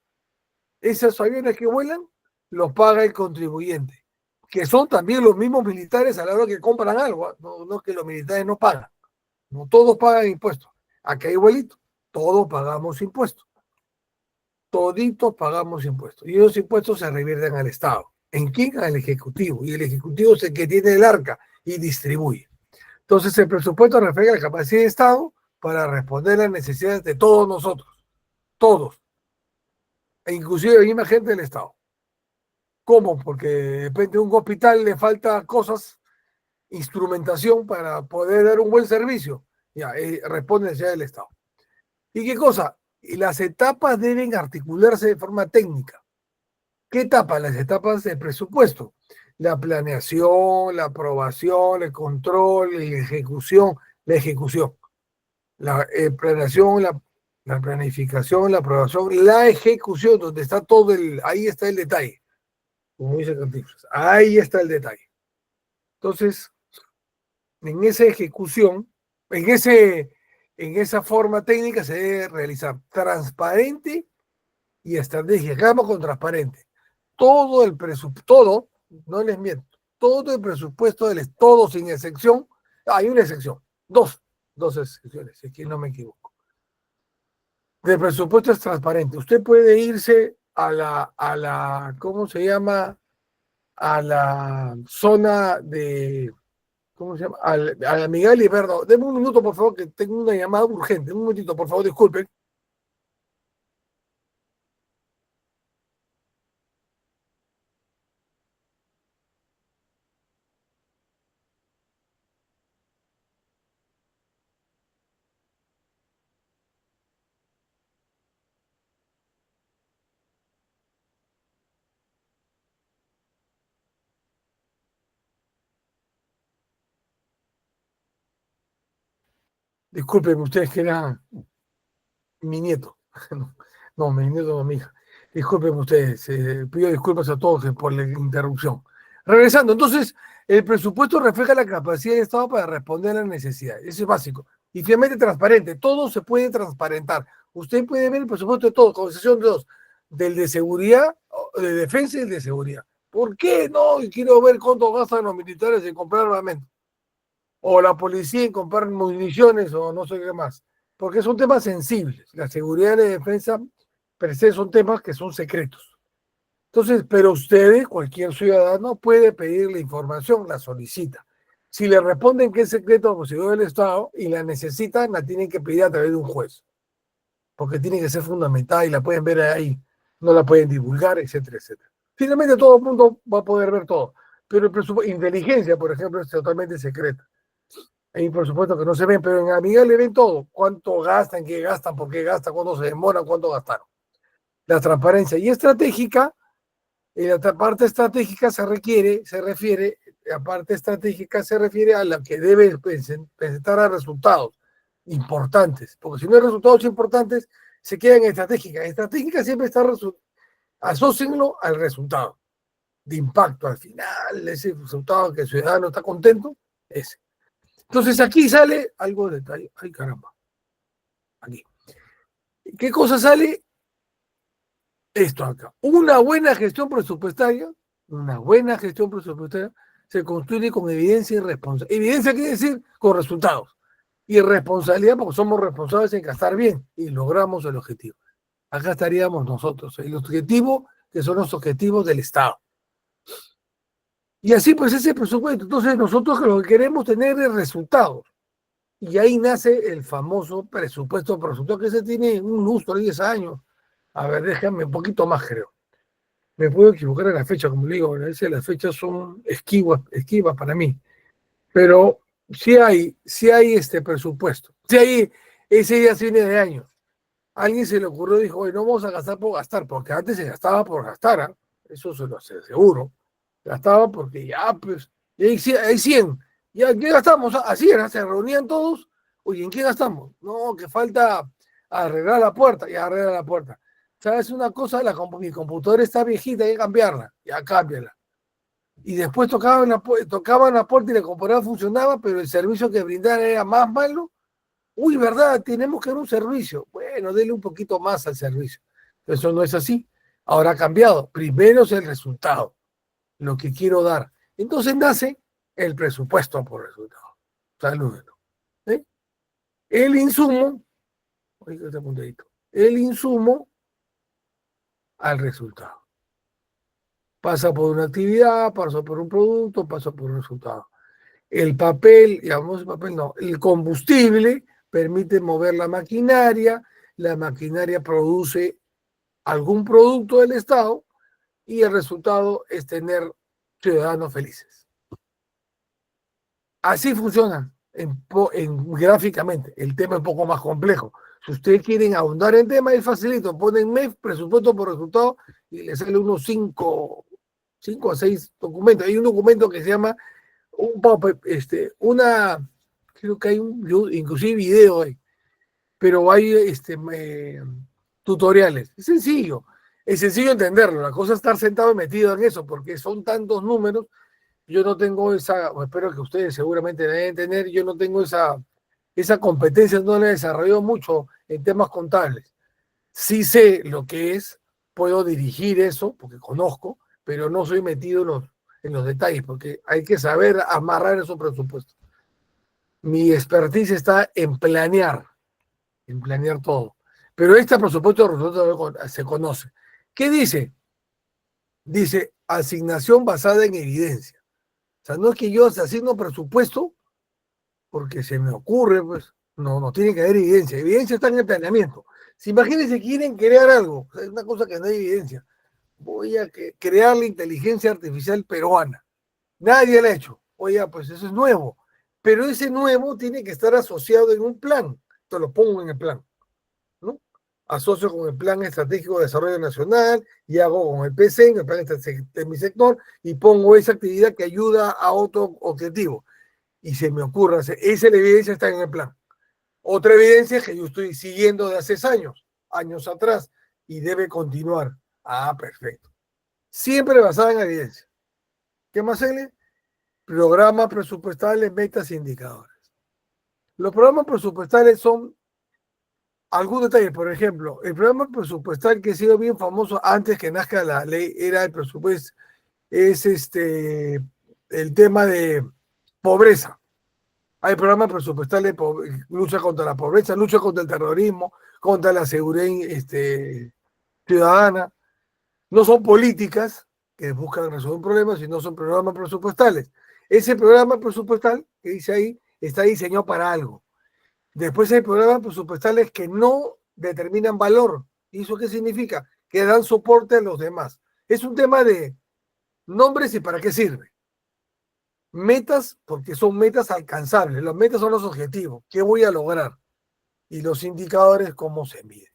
Esos aviones que vuelan los paga el contribuyente, que son también los mismos militares a la hora que compran algo. No que los militares no pagan. No todos pagan impuestos. Acá igualito, todos pagamos impuestos. Toditos pagamos impuestos. Y esos impuestos se revierten al Estado. ¿En quién? Al Ejecutivo. Y el Ejecutivo es el que tiene el arca y distribuye. Entonces el presupuesto refleja la capacidad de Estado para responder a las necesidades de todos nosotros. Todos. E inclusive la misma gente del Estado. ¿Cómo? Porque de repente a un hospital le falta cosas, instrumentación para poder dar un buen servicio. Ya, responde necesidad del Estado. ¿Y qué cosa? Las etapas deben articularse de forma técnica. ¿Qué etapas? Las etapas del presupuesto. La planeación, la aprobación, el control, la ejecución. La planeación, la planificación, la aprobación, la ejecución, donde está ahí está el detalle. Como dice Cantinflas, ahí está el detalle. Entonces, en esa ejecución, en esa forma técnica se debe realizar transparente y estratégica. Acabamos con transparente. todo el presupuesto, todo, no les miento, todo el presupuesto todo sin excepción, hay una excepción, dos excepciones, si es que no me equivoco. El presupuesto es transparente. Usted puede irse ¿cómo se llama? A la zona de, ¿cómo se llama? A la Miguel y Verdo. Deme un minuto, por favor, que tengo una llamada urgente. Un momentito, por favor, disculpen. Disculpen ustedes que era mi nieto. No, mi nieto no, mi hija. Disculpen ustedes, pido disculpas a todos por la interrupción. Regresando, entonces, el presupuesto refleja la capacidad del Estado para responder a las necesidades. Eso es básico. Y finalmente transparente, todo se puede transparentar. Usted puede ver el presupuesto de todo, con excepción de dos, del de seguridad, de defensa y el de seguridad. ¿Por qué no? Y quiero ver cuánto gastan los militares en comprar armamento. O la policía en comprar municiones o no sé qué más. Porque son temas sensibles. La seguridad y la defensa, per se, son temas que son secretos. Entonces, pero ustedes, cualquier ciudadano, puede pedir la información, la solicita. Si le responden que es secreto o del Estado y la necesitan, la tienen que pedir a través de un juez. Porque tiene que ser fundamental y la pueden ver ahí. No la pueden divulgar, etcétera, etcétera. Finalmente, todo el mundo va a poder ver todo. Pero el presupuesto, inteligencia, por ejemplo, es totalmente secreta. Hay por supuesto que no se ven, pero en Amigal le ven todo. Cuánto gastan, qué gastan, por qué gastan, cuánto se demoran, cuánto gastaron. La transparencia y estratégica, la parte estratégica la parte estratégica se refiere a la que debe presentar a resultados importantes, porque si no hay resultados importantes, se quedan estratégicas. Estratégica siempre está, asócienlo al resultado de impacto al final, ese resultado que el ciudadano está contento, ese. Entonces aquí sale algo de detalle. Ay, caramba. Aquí. ¿Qué cosa sale? Esto acá. Una buena gestión presupuestaria se construye con evidencia y responsabilidad. Evidencia quiere decir con resultados. Y responsabilidad porque somos responsables en gastar bien y logramos el objetivo. Acá estaríamos nosotros. El objetivo, que son los objetivos del Estado. Y así pues ese presupuesto. Entonces nosotros lo que queremos tener es resultados. Y ahí nace el famoso presupuesto por resultado que se tiene un lustro, 10 años. A ver, déjame un poquito más, creo. Me puedo equivocar en la fecha, como le digo, a veces las fechas son esquivas para mí. Pero sí hay este presupuesto. Sí hay, ese ya viene de años. Alguien se le ocurrió y dijo, oye, no vamos a gastar por gastar, porque antes se gastaba por gastar, ¿eh? Eso se lo aseguro. Gastaba porque ya, pues, y hay 100. ¿Ya en qué gastamos? Así era, se reunían todos. Oye, ¿en qué gastamos? No, que falta arreglar la puerta. Ya arregla la puerta. ¿Sabes una cosa? Mi computadora está viejita, hay que cambiarla. Ya cámbiala. Y después tocaban la puerta y la computadora funcionaba, pero el servicio que brindaban era más malo. Uy, ¿verdad? Tenemos que dar un servicio. Bueno, dele un poquito más al servicio. Eso no es así. Ahora ha cambiado. Primero es el resultado, lo que quiero dar. Entonces nace el presupuesto por resultado. Salúdenlo. ¿Eh? El insumo, oiga este puntadito, el insumo al resultado. Pasa por una actividad, pasa por un producto, pasa por un resultado. El papel, digamos, el papel no, el combustible permite mover la maquinaria produce algún producto del Estado y el resultado es tener ciudadanos felices. Así funciona gráficamente. El tema es un poco más complejo. Si ustedes quieren ahondar en tema, es facilito. Ponen MEF, presupuesto por resultado, y les sale unos 5 a 6 documentos. Hay un documento que se llama creo que hay inclusive video ahí, pero hay tutoriales. Es sencillo entenderlo. La cosa es estar sentado y metido en eso, porque son tantos números. Yo no tengo espero que ustedes seguramente deben tener, yo no tengo esa competencia, no la he desarrollado mucho en temas contables. Sí sé lo que es, puedo dirigir eso, porque conozco, pero no soy metido en los detalles, porque hay que saber amarrar esos presupuestos. Mi expertise está en planear todo. Pero este presupuesto de resultados se conoce. ¿Qué dice? Dice asignación basada en evidencia. O sea, no es que yo se asigno presupuesto porque se me ocurre, pues, no tiene que haber evidencia. Evidencia está en el planeamiento. Si imagínense quieren crear algo, es una cosa que no hay evidencia. Voy a crear la inteligencia artificial peruana. Nadie la ha hecho. Oye, pues eso es nuevo. Pero ese nuevo tiene que estar asociado en un plan. Te lo pongo en el plan, ¿no? Asocio con el Plan Estratégico de Desarrollo Nacional y hago con el PCN, el Plan de mi sector, y pongo esa actividad que ayuda a otro objetivo. Y se me ocurre hacer, esa evidencia está en el plan. Otra evidencia es que yo estoy siguiendo de hace años atrás, y debe continuar. Ah, perfecto. Siempre basada en evidencia. ¿Qué más, L? Programas presupuestales, metas e indicadores. Los programas presupuestales son algún detalle. Por ejemplo, el programa presupuestal que ha sido bien famoso antes que nazca la ley era el presupuesto, es el tema de pobreza. Hay programas presupuestales de lucha contra la pobreza, lucha contra el terrorismo, contra la seguridad ciudadana. No son políticas que buscan resolver un problema, sino son programas presupuestales. Ese programa presupuestal que dice ahí está diseñado para algo. Después hay programas presupuestales que no determinan valor. ¿Y eso qué significa? Que dan soporte a los demás. Es un tema de nombres y para qué sirve. Metas, porque son metas alcanzables. Las metas son los objetivos. ¿Qué voy a lograr? Y los indicadores, ¿cómo se miden?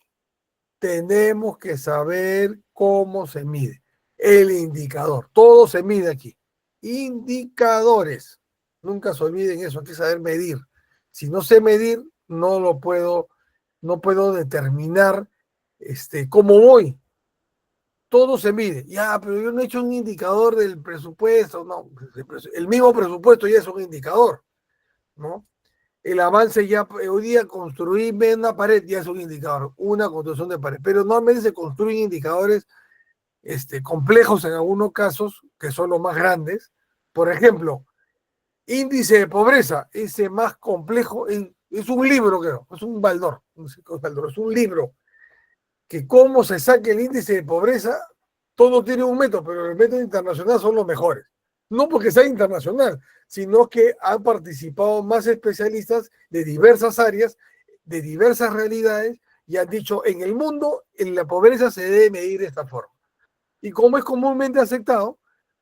Tenemos que saber cómo se mide. El indicador. Todo se mide aquí. Indicadores. Nunca se olviden eso. Hay que saber medir. Si no sé medir, no puedo determinar cómo voy. Todo se mide. Ya, pero yo no he hecho un indicador del presupuesto. No, el mismo presupuesto ya es un indicador, ¿no? El avance ya, hoy día construir una pared ya es un indicador, una construcción de pared. Pero normalmente se construyen indicadores complejos en algunos casos, que son los más grandes. Por ejemplo, índice de pobreza, ese más complejo, es un libro, creo, es un baldor, no sé qué es baldor, es un libro, que cómo se saque el índice de pobreza, todo tiene un método, pero el método internacional son los mejores. No porque sea internacional, sino que han participado más especialistas de diversas áreas, de diversas realidades, y han dicho, en el mundo, en la pobreza se debe medir de esta forma. Y como es comúnmente aceptado,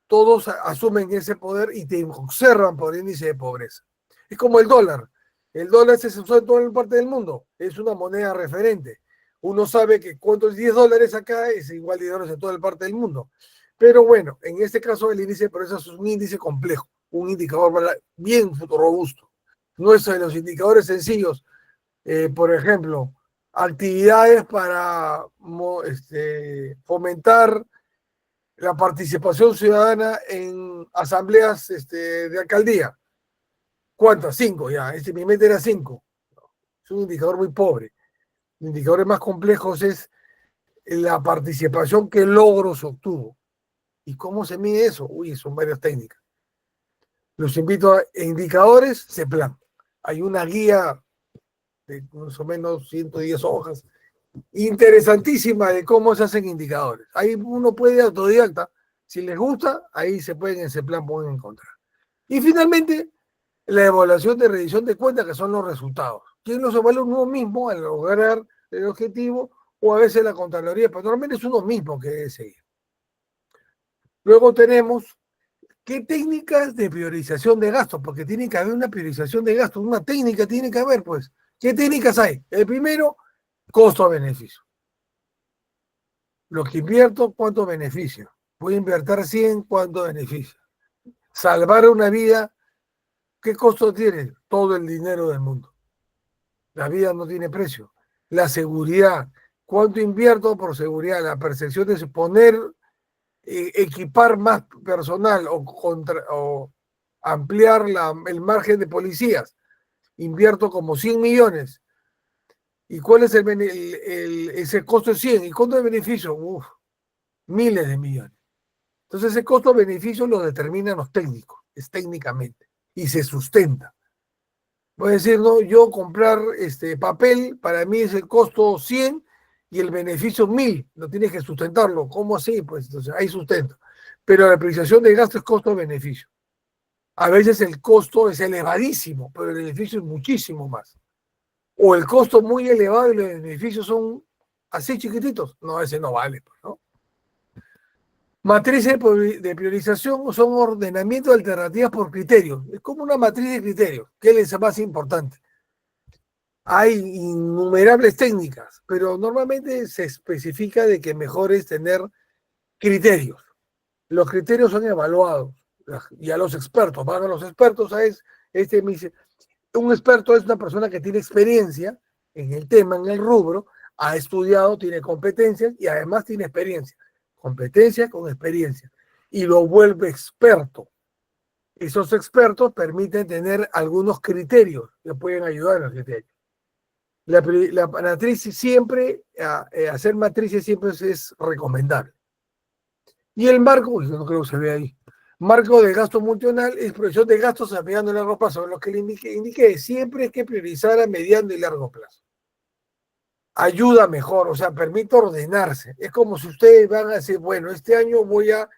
todos asumen ese poder y te observan por índice de pobreza. Es como el dólar. El dólar se usa en toda parte del mundo. Es una moneda referente. Uno sabe que cuánto es $10 acá es igual de dólares en toda parte del mundo. Pero bueno, en este caso el índice de pobreza es un índice complejo, un indicador bien robusto. No es de los indicadores sencillos. Por ejemplo, actividades para fomentar la participación ciudadana en asambleas de alcaldía. ¿Cuántas? 5 ya. Mi meta era 5. Es un indicador muy pobre. Los indicadores más complejos es la participación que logros obtuvo. ¿Y cómo se mide eso? Uy, son varias técnicas. Los invito a indicadores, CEPLAN. Hay una guía de más o menos 110 hojas, interesantísima de cómo se hacen indicadores. Ahí uno puede autodidacta. Si les gusta, ahí se pueden en CEPLAN pueden encontrar. Y finalmente, la evaluación de rendición de cuentas, que son los resultados. ¿Quién los evalúa? Uno mismo al lograr el objetivo, o a veces la Contraloría, pero normalmente es uno mismo que debe seguir. Luego tenemos qué técnicas de priorización de gastos, porque tiene que haber una priorización de gastos, una técnica tiene que haber, pues. ¿Qué técnicas hay? El primero, costo-beneficio. Lo que invierto, ¿cuánto beneficio? Voy a invertir 100, ¿cuánto beneficio? Salvar una vida, ¿qué costo tiene? Todo el dinero del mundo. La vida no tiene precio. La seguridad, ¿cuánto invierto por seguridad? La percepción de poner, equipar más personal o ampliar el margen de policías. Invierto como 100 millones. ¿Y cuál es ese costo de 100? ¿Y cuánto de beneficio? Uf, miles de millones. Entonces ese costo-beneficio lo determinan los técnicos, es técnicamente, y se sustenta. Voy a decir, no, yo comprar papel, para mí es el costo 100 y el beneficio 1000, no tienes que sustentarlo. ¿Cómo así? Pues entonces hay sustento. Pero la apreciación del gasto es costo-beneficio. A veces el costo es elevadísimo, pero el beneficio es muchísimo más. O el costo muy elevado y los beneficios son así chiquititos. No, ese no vale, pues, ¿no? Matrices de priorización son ordenamiento de alternativas por criterios. Es como una matriz de criterios. ¿Qué es lo más importante? Hay innumerables técnicas, pero normalmente se especifica de que mejor es tener criterios. Los criterios son evaluados y a los expertos, van a los expertos, ¿sabes? Me dice, un experto es una persona que tiene experiencia en el tema, en el rubro, ha estudiado, tiene competencias y además tiene experiencia. Competencia con experiencia. Y lo vuelve experto. Esos expertos permiten tener algunos criterios que pueden ayudar a los criterios. La matriz siempre, hacer matrices siempre es recomendable. Y el marco, no creo que se vea ahí, marco de gasto multianual es proyección de gastos a mediano y largo plazo. Lo que le indiqué, siempre hay que priorizar a mediano y largo plazo. Ayuda mejor, o sea, permite ordenarse. Es como si ustedes van a decir, bueno, este año voy a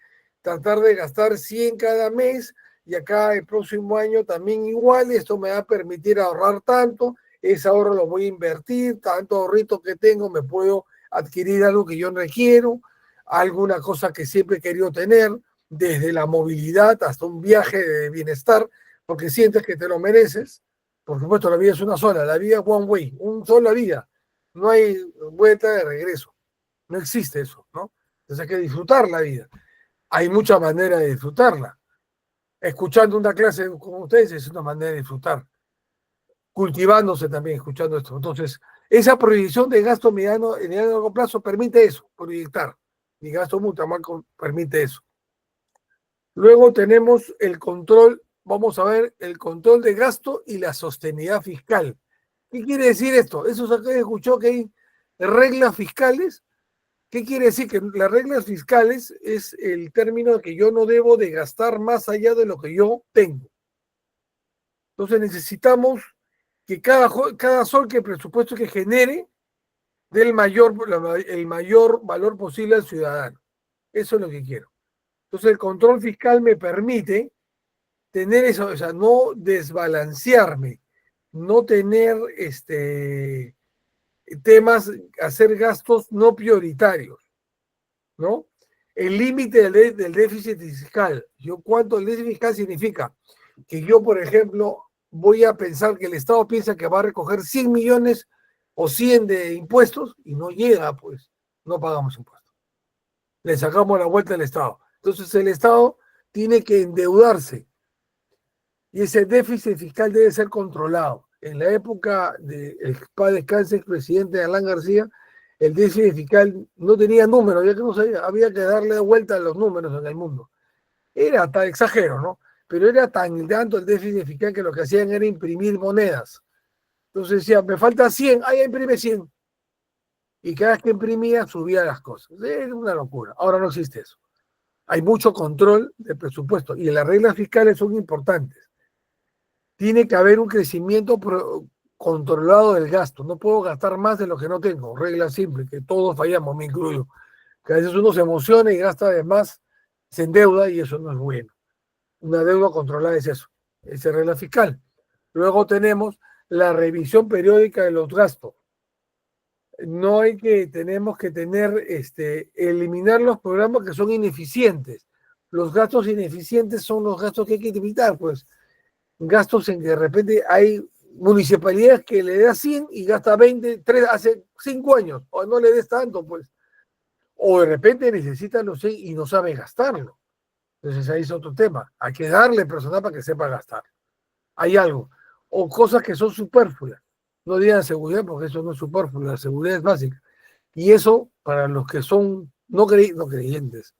tratar de gastar 100 cada mes y acá el próximo año también igual, esto me va a permitir ahorrar tanto, ese ahorro lo voy a invertir, tanto ahorrito que tengo, me puedo adquirir algo que yo requiero, alguna cosa que siempre he querido tener, desde la movilidad hasta un viaje de bienestar, porque sientes que te lo mereces. Por supuesto, la vida es una sola, la vida es one way, un sola vida. No hay vuelta de regreso. No existe eso, ¿no? Entonces hay que disfrutar la vida. Hay muchas maneras de disfrutarla. Escuchando una clase con ustedes es una manera de disfrutar. Cultivándose también, escuchando esto. Entonces, esa proyección de gasto mediano en el largo plazo permite eso, proyectar. Y gasto multianual permite eso. Luego tenemos el control, vamos a ver, el control de gasto y la sostenibilidad fiscal. ¿Qué quiere decir esto? Eso se escuchó que hay reglas fiscales. ¿Qué quiere decir? Que las reglas fiscales es el término de que yo no debo de gastar más allá de lo que yo tengo. Entonces necesitamos que cada sol que el presupuesto que genere dé el mayor valor posible al ciudadano. Eso es lo que quiero. Entonces el control fiscal me permite tener eso, o sea, no desbalancearme, no tener temas, hacer gastos no prioritarios, ¿no? El límite del déficit fiscal. ¿Cuánto el déficit fiscal significa? Que yo, por ejemplo, voy a pensar que el Estado piensa que va a recoger 100 millones o 100 de impuestos y no llega, pues no pagamos impuestos. Le sacamos la vuelta al Estado. Entonces el Estado tiene que endeudarse y ese déficit fiscal debe ser controlado. En la época del paz descanse expresidente Alan García, el déficit fiscal no tenía números, ya que no sabía, había que darle vuelta a los números en el mundo. Era tan exagero, ¿no? Pero era tan tanto el déficit fiscal que lo que hacían era imprimir monedas. Entonces decía, me falta 100, ahí imprime 100. Y cada vez que imprimía subía las cosas. Era una locura. Ahora no existe eso. Hay mucho control del presupuesto y las reglas fiscales son importantes. Tiene que haber un crecimiento controlado del gasto. No puedo gastar más de lo que no tengo. Regla simple, que todos fallamos, me incluyo. Que a veces uno se emociona y gasta de más, se endeuda y eso no es bueno. Una deuda controlada es eso, esa regla fiscal. Luego tenemos la revisión periódica de los gastos. No hay que, tenemos que tener, eliminar los programas que son ineficientes. Los gastos ineficientes son los gastos que hay que evitar, pues gastos en que de repente hay municipalidades que le da 100 y gasta 20, 3, hace 5 años, o no le des tanto, pues. O de repente necesita los 100 y no sabe gastarlo. Entonces ahí es otro tema. Hay que darle personal para que sepa gastar. Hay algo. O cosas que son superfluas. No digan seguridad porque eso no es superfluo. La seguridad es básica. Y eso, para los que son no creyentes,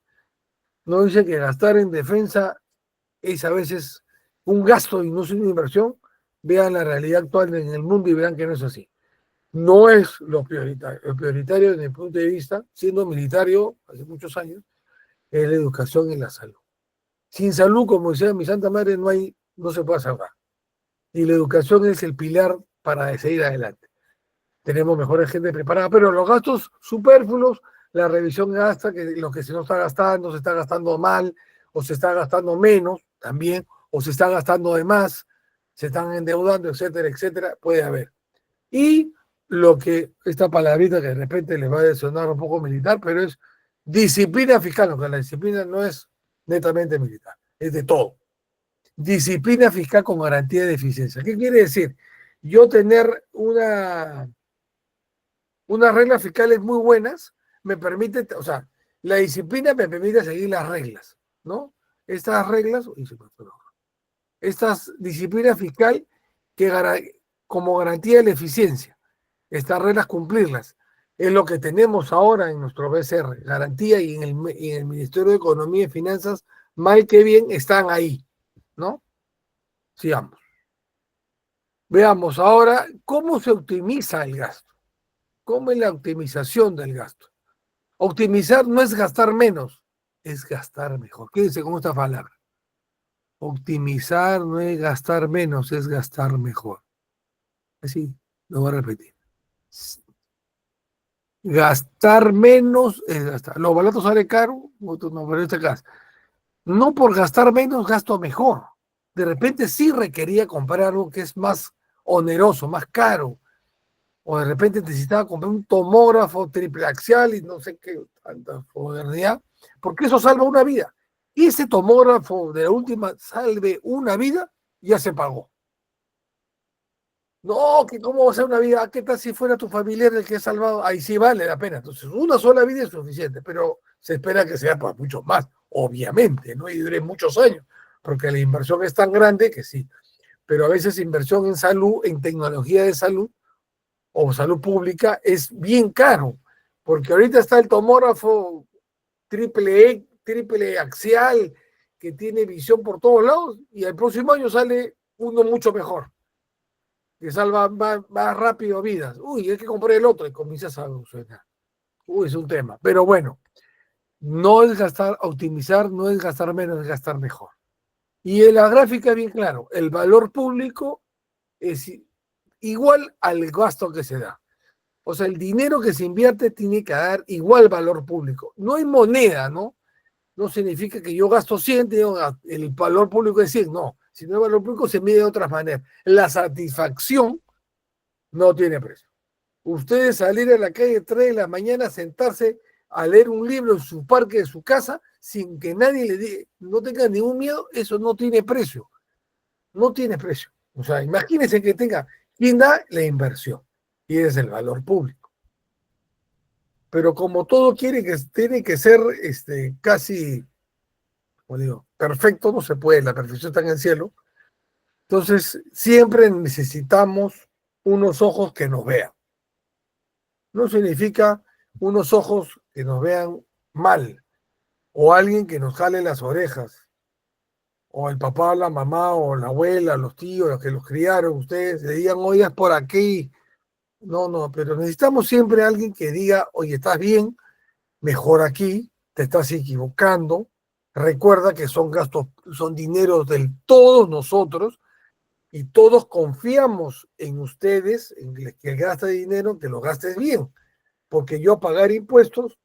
no dice que gastar en defensa es a veces un gasto y no es una inversión. Vean la realidad actual en el mundo y verán que no es así. No es lo prioritario. Lo prioritario desde mi punto de vista, siendo militario hace muchos años, es la educación y la salud. Sin salud, como decía mi Santa Madre, no se puede salvar. Y la educación es el pilar para seguir adelante. Tenemos mejores gente preparada, pero los gastos superfluos, la revisión gasta, que lo que se no se está gastando mal, o se está gastando menos también, o se está gastando de más, se están endeudando, etcétera, etcétera, puede haber. Y lo que, esta palabrita que de repente les va a sonar un poco militar, pero es disciplina fiscal, aunque la disciplina no es netamente militar, es de todo. Disciplina fiscal con garantía de eficiencia. ¿Qué quiere decir? Yo tener unas reglas fiscales muy buenas me permite, o sea, la disciplina me permite seguir las reglas, ¿no? Estas reglas, estas disciplinas fiscal como garantía de la eficiencia, estas reglas cumplirlas, es lo que tenemos ahora en nuestro BCR, garantía y en el Ministerio de Economía y Finanzas, mal que bien, están ahí, ¿no? Sigamos. Veamos ahora cómo se optimiza el gasto. ¿Cómo es la optimización del gasto? Optimizar no es gastar menos, es gastar mejor. Quédense con esta palabra. Optimizar no es gastar menos, es gastar mejor. Así, lo voy a repetir. Gastar menos es gastar. Lo barato sale caro, no, pero en este caso. No por gastar menos, gasto mejor. De repente sí requería comprar algo que es más oneroso, más caro, o de repente necesitaba comprar un tomógrafo triple axial y no sé qué, tanta modernidad, porque eso salva una vida. Y ese tomógrafo de la última salve una vida, ya se pagó. No, que cómo va a ser una vida, ¿qué tal si fuera tu familiar el que ha salvado? Ahí sí vale la pena. Entonces, una sola vida es suficiente, pero se espera que sea para muchos más, obviamente, ¿no? Y dure muchos años, porque la inversión es tan grande que sí. Pero a veces inversión en salud, en tecnología de salud, o salud pública es bien caro, porque ahorita está el tomógrafo triple axial que tiene visión por todos lados y el próximo año sale uno mucho mejor, que salva más rápido vidas. Uy, hay que comprar el otro y comienzas a suena. Uy, es un tema. Pero bueno, no es gastar, optimizar no es gastar menos, es gastar mejor. Y en la gráfica bien claro, el valor público es igual al gasto que se da. O sea, el dinero que se invierte tiene que dar igual valor público. No hay moneda, ¿no? No significa que yo gasto 100, el valor público es 100, no. Si no hay valor público se mide de otras maneras. La satisfacción no tiene precio. Ustedes salir a la calle 3 de la mañana, sentarse a leer un libro en su parque de su casa, sin que nadie le diga, no tenga ningún miedo, eso no tiene precio. No tiene precio. O sea, imagínense que tenga, ¿quién da? La inversión. Y es el valor público. Pero como todo tiene que ser casi, como digo, perfecto, no se puede, la perfección está en el cielo. Entonces, siempre necesitamos unos ojos que nos vean. No significa unos ojos que nos vean mal, o alguien que nos jale las orejas, o el papá, la mamá, o la abuela, los tíos, los que los criaron, ustedes le digan, oye, es por aquí. No, pero necesitamos siempre alguien que diga, oye, estás bien, mejor aquí, te estás equivocando. Recuerda que son gastos, son dineros de todos nosotros y todos confiamos en ustedes, en que gaste dinero, que lo gastes bien. Porque yo pagar impuestos,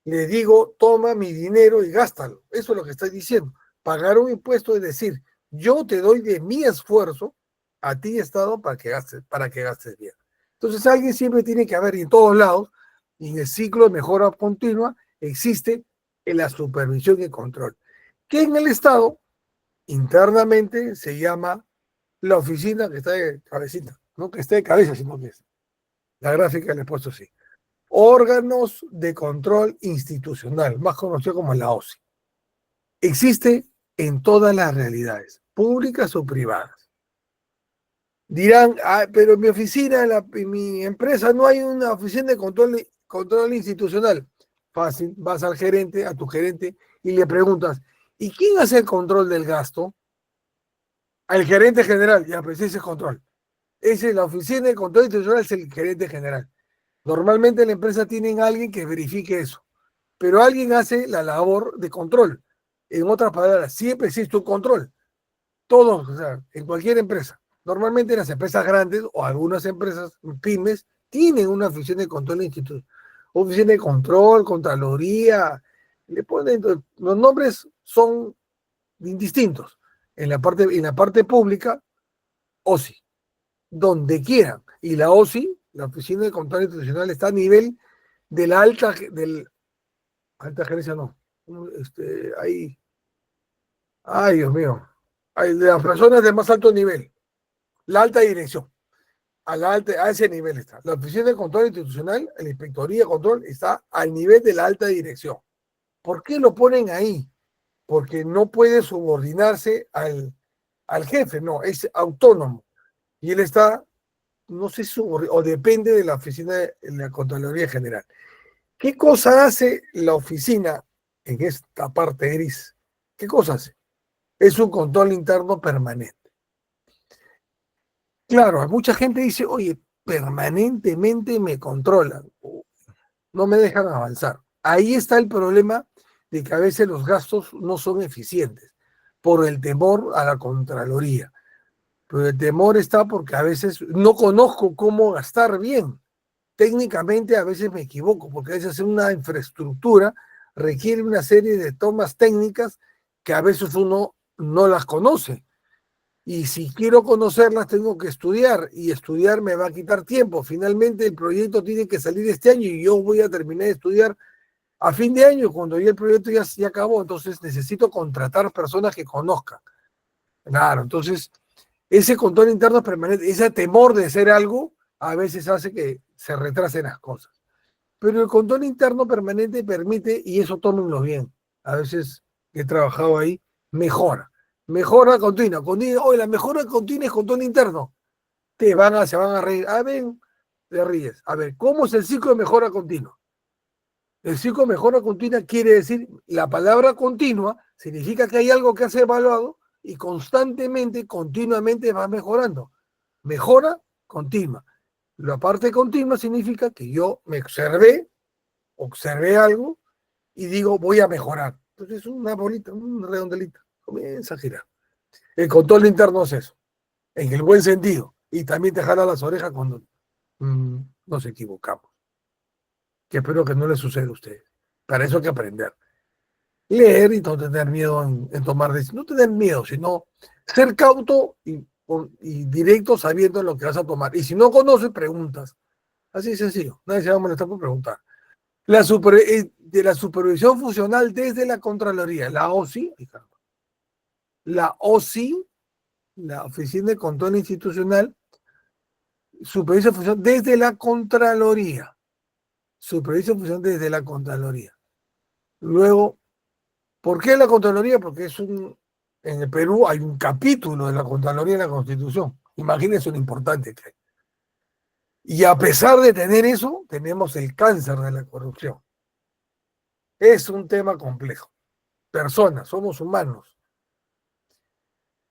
le digo, toma mi dinero y gástalo. Eso es lo que estoy diciendo. Pagar un impuesto es decir, yo te doy de mi esfuerzo a ti, Estado, para que gastes bien. Entonces alguien siempre tiene que haber, y en todos lados, y en el ciclo de mejora continua, existe en la supervisión y control, que en el Estado internamente se llama la oficina que está de cabecita, no que esté de cabeza, sino que es la gráfica le he puesto así. Órganos de control institucional, más conocido como la OSI. Existe en todas las realidades, públicas o privadas. Dirán, pero en mi oficina, en mi empresa, no hay una oficina de control institucional. Fácil, vas al gerente, a tu gerente, y le preguntas, ¿y quién hace el control del gasto? Al gerente general, ya, pues ese es control. Esa es la oficina de control institucional, es el gerente general. Normalmente la empresa tiene a alguien que verifique eso, pero alguien hace la labor de control. En otras palabras, siempre existe un control. Todos, o sea, en cualquier empresa. Normalmente las empresas grandes o algunas empresas pymes tienen una oficina de control institucional. Oficina de control, contraloría, le ponen, los nombres son indistintos. En la parte pública, OSI, donde quieran. Y la OSI, la Oficina de Control Institucional, está a nivel de la alta gerencia, no. Ahí, ay, Dios mío. Hay de las personas de más alto nivel, la alta dirección. A ese nivel está. La Oficina de Control Institucional, la Inspectoría de Control, está al nivel de la alta dirección. ¿Por qué lo ponen ahí? Porque no puede subordinarse al jefe, no, es autónomo. Y él está, no sé, o depende de la Oficina de la Contraloría General. ¿Qué cosa hace la oficina en esta parte gris? ¿Qué cosa hace? Es un control interno permanente. Claro, mucha gente dice, oye, permanentemente me controlan, no me dejan avanzar. Ahí está el problema de que a veces los gastos no son eficientes por el temor a la Contraloría. Pero el temor está porque a veces no conozco cómo gastar bien. Técnicamente a veces me equivoco, porque a veces una infraestructura requiere una serie de tomas técnicas que a veces uno no las conoce. Y si quiero conocerlas, tengo que estudiar, y estudiar me va a quitar tiempo. Finalmente, el proyecto tiene que salir este año y yo voy a terminar de estudiar a fin de año, cuando ya el proyecto ya acabó. Entonces, necesito contratar personas que conozcan. Claro, entonces, ese control interno permanente, ese temor de hacer algo, a veces hace que se retrasen las cosas. Pero el control interno permanente permite, y eso tómenlo bien, a veces he trabajado ahí, mejora. Mejora continua. Hoy la mejora continua es control interno. Se van a reír. A ver, te ríes. A ver, ¿cómo es el ciclo de mejora continua? El ciclo de mejora continua quiere decir, la palabra continua significa que hay algo que has evaluado y constantemente, continuamente va mejorando. Mejora continua. La parte continua significa que yo me observé algo y digo, voy a mejorar. Entonces, una bolita, una redondelita, comienza a girar. El control interno es eso, en el buen sentido. Y también te jala las orejas cuando nos equivocamos. Que espero que no les suceda a ustedes. Para eso hay que aprender. Leer y no tener miedo en tomar decisiones. No tener miedo, sino ser cauto y directo sabiendo lo que vas a tomar. Y si no conoces, preguntas. Así de sencillo. Nadie se va a molestar por preguntar. De la supervisión funcional desde la Contraloría, la OSI, la OSI, la Oficina de Control Institucional, supervisión funcional desde la Contraloría, supervisión funcional desde la Contraloría. Luego, ¿por qué la Contraloría? Porque en el Perú hay un capítulo de la Contraloría en la Constitución. Imagínense lo importante que hay. Y a pesar de tener eso, tenemos el cáncer de la corrupción. Es un tema complejo. Personas, somos humanos.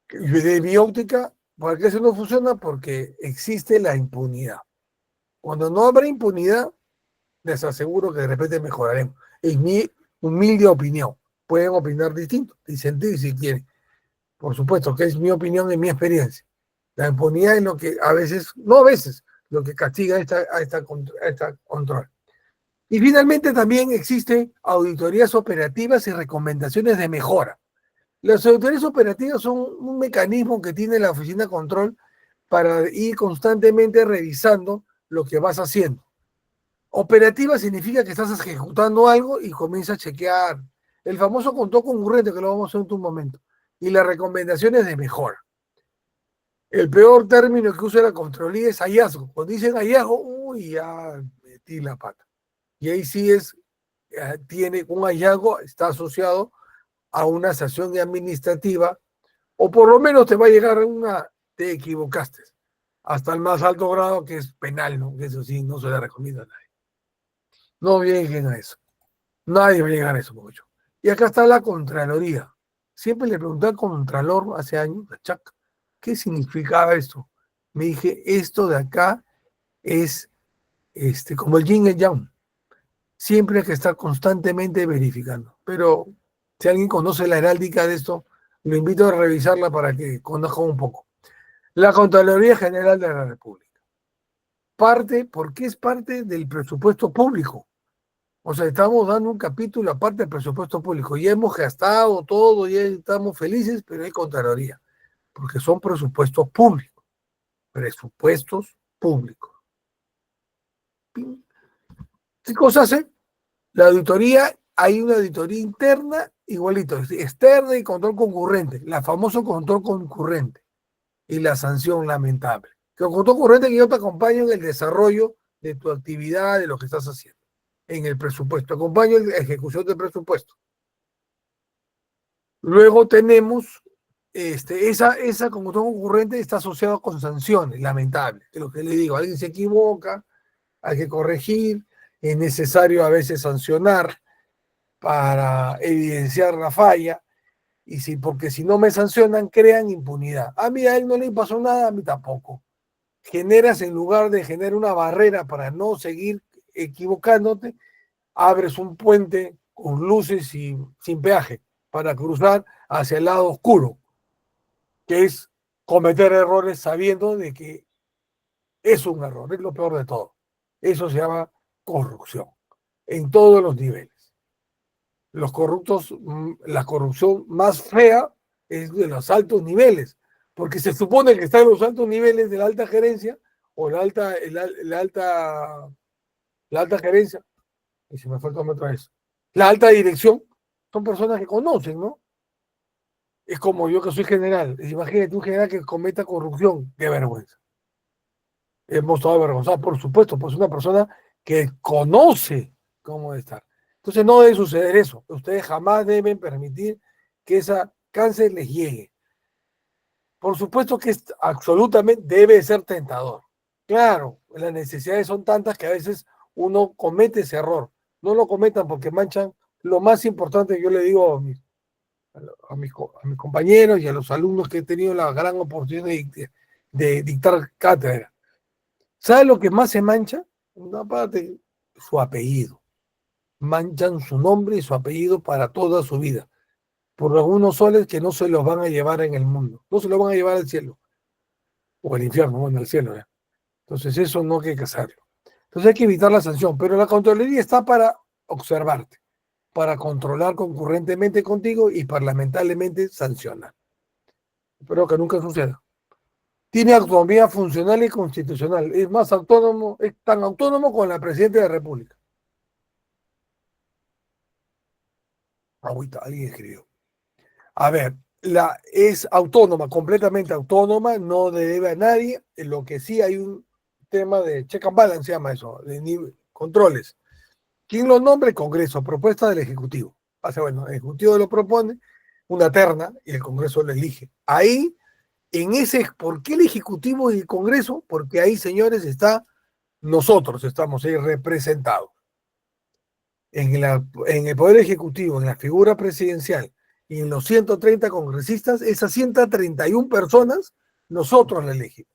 De mi óptica, ¿por qué eso no funciona? Porque existe la impunidad. Cuando no habrá impunidad, les aseguro que de repente mejoraremos. Es mi humilde opinión. Pueden opinar distinto, disentir si quieren. Por supuesto que es mi opinión y mi experiencia. La impunidad es lo que a veces, no a veces, lo que castiga a esta control. Y finalmente también existen auditorías operativas y recomendaciones de mejora. Las auditorías operativas son un mecanismo que tiene la oficina de control para ir constantemente revisando lo que vas haciendo. Operativa significa que estás ejecutando algo y comienza a chequear. El famoso control concurrente, que lo vamos a hacer en un momento. Y las recomendaciones de mejora. El peor término que usa la Contraloría es hallazgo. Cuando dicen hallazgo, uy, ya metí la pata. Y ahí sí tiene un hallazgo, está asociado a una sanción administrativa, o por lo menos te va a llegar te equivocaste, hasta el más alto grado, que es penal, ¿no? Que eso sí, no se le recomienda a nadie. No lleguen a eso. Nadie va a llegar a eso, mucho. Y acá está la Contraloría. Siempre le pregunté al Contralor hace años, a Chac, ¿qué significaba esto? Me dije, esto de acá es como el yin y el yang. siempre hay que estar constantemente verificando. Pero si alguien conoce la heráldica de esto, lo invito a revisarla para que conozca un poco. La Contraloría General de la República. Porque es parte del presupuesto público. O sea, estamos dando un capítulo aparte del presupuesto público. Ya hemos gastado todo, ya estamos felices, pero hay Contraloría, porque son presupuestos públicos. Presupuestos públicos. ¿Qué cosa hace? La auditoría, hay una auditoría interna, igualito, externa y control concurrente, la famoso control concurrente y la sanción lamentable. Que el control concurrente que yo te acompaño en el desarrollo de tu actividad, de lo que estás haciendo, en el presupuesto, acompaño en la ejecución del presupuesto. Luego tenemos esa control concurrente está asociada con sanciones lamentables, que es lo que le digo, alguien se equivoca, hay que corregir, es necesario a veces sancionar para evidenciar la falla, porque si no me sancionan, crean impunidad. A mí a él no le pasó nada, a mí tampoco. Generas, en lugar de generar una barrera para no seguir equivocándote, abres un puente con luces y sin peaje para cruzar hacia el lado oscuro, que es cometer errores sabiendo de que es un error, es lo peor de todo. Eso se llama corrupción, en todos los niveles. Los corruptos, la corrupción más fea es de los altos niveles, porque se supone que están en los altos niveles de la alta gerencia o la alta gerencia, y se me fue otra vez, la alta dirección, son personas que conocen, ¿no? Es como yo que soy general, imagínate un general que cometa corrupción, qué vergüenza. Hemos estado avergonzados, por supuesto, pues una persona que conoce cómo estar. Entonces no debe suceder eso. Ustedes jamás deben permitir que ese cáncer les llegue. Por supuesto que absolutamente debe ser tentador. Claro, las necesidades son tantas que a veces uno comete ese error. No lo cometan porque manchan lo más importante que yo le digo a mis compañeros y a los alumnos que he tenido la gran oportunidad de dictar cátedra. ¿Sabe lo que más se mancha? Una parte, su apellido. Manchan su nombre y su apellido para toda su vida. Por algunos soles que no se los van a llevar en el mundo. No se los van a llevar al cielo. O al infierno, bueno, al cielo. ¿Ya? Entonces eso no hay que hacerlo. Entonces hay que evitar la sanción. Pero la Contraloría está para observarte, para controlar concurrentemente contigo y para lamentablemente sancionar. Espero que nunca suceda. Tiene autonomía funcional y constitucional. Es más autónomo, es tan autónomo como la Presidenta de la República. Ahorita alguien escribió. A ver, es autónoma, completamente autónoma, no debe a nadie. En lo que sí hay un tema de check and balance, se llama eso, de controles. ¿Quién lo nombra? El Congreso, propuesta del Ejecutivo. O sea, bueno, el Ejecutivo lo propone, una terna, y el Congreso lo elige. Ahí, ¿por qué el Ejecutivo y el Congreso? Porque ahí, señores, nosotros estamos ahí representados. En el Poder Ejecutivo, en la figura presidencial y en los 130 congresistas, esas 131 personas, nosotros la elegimos.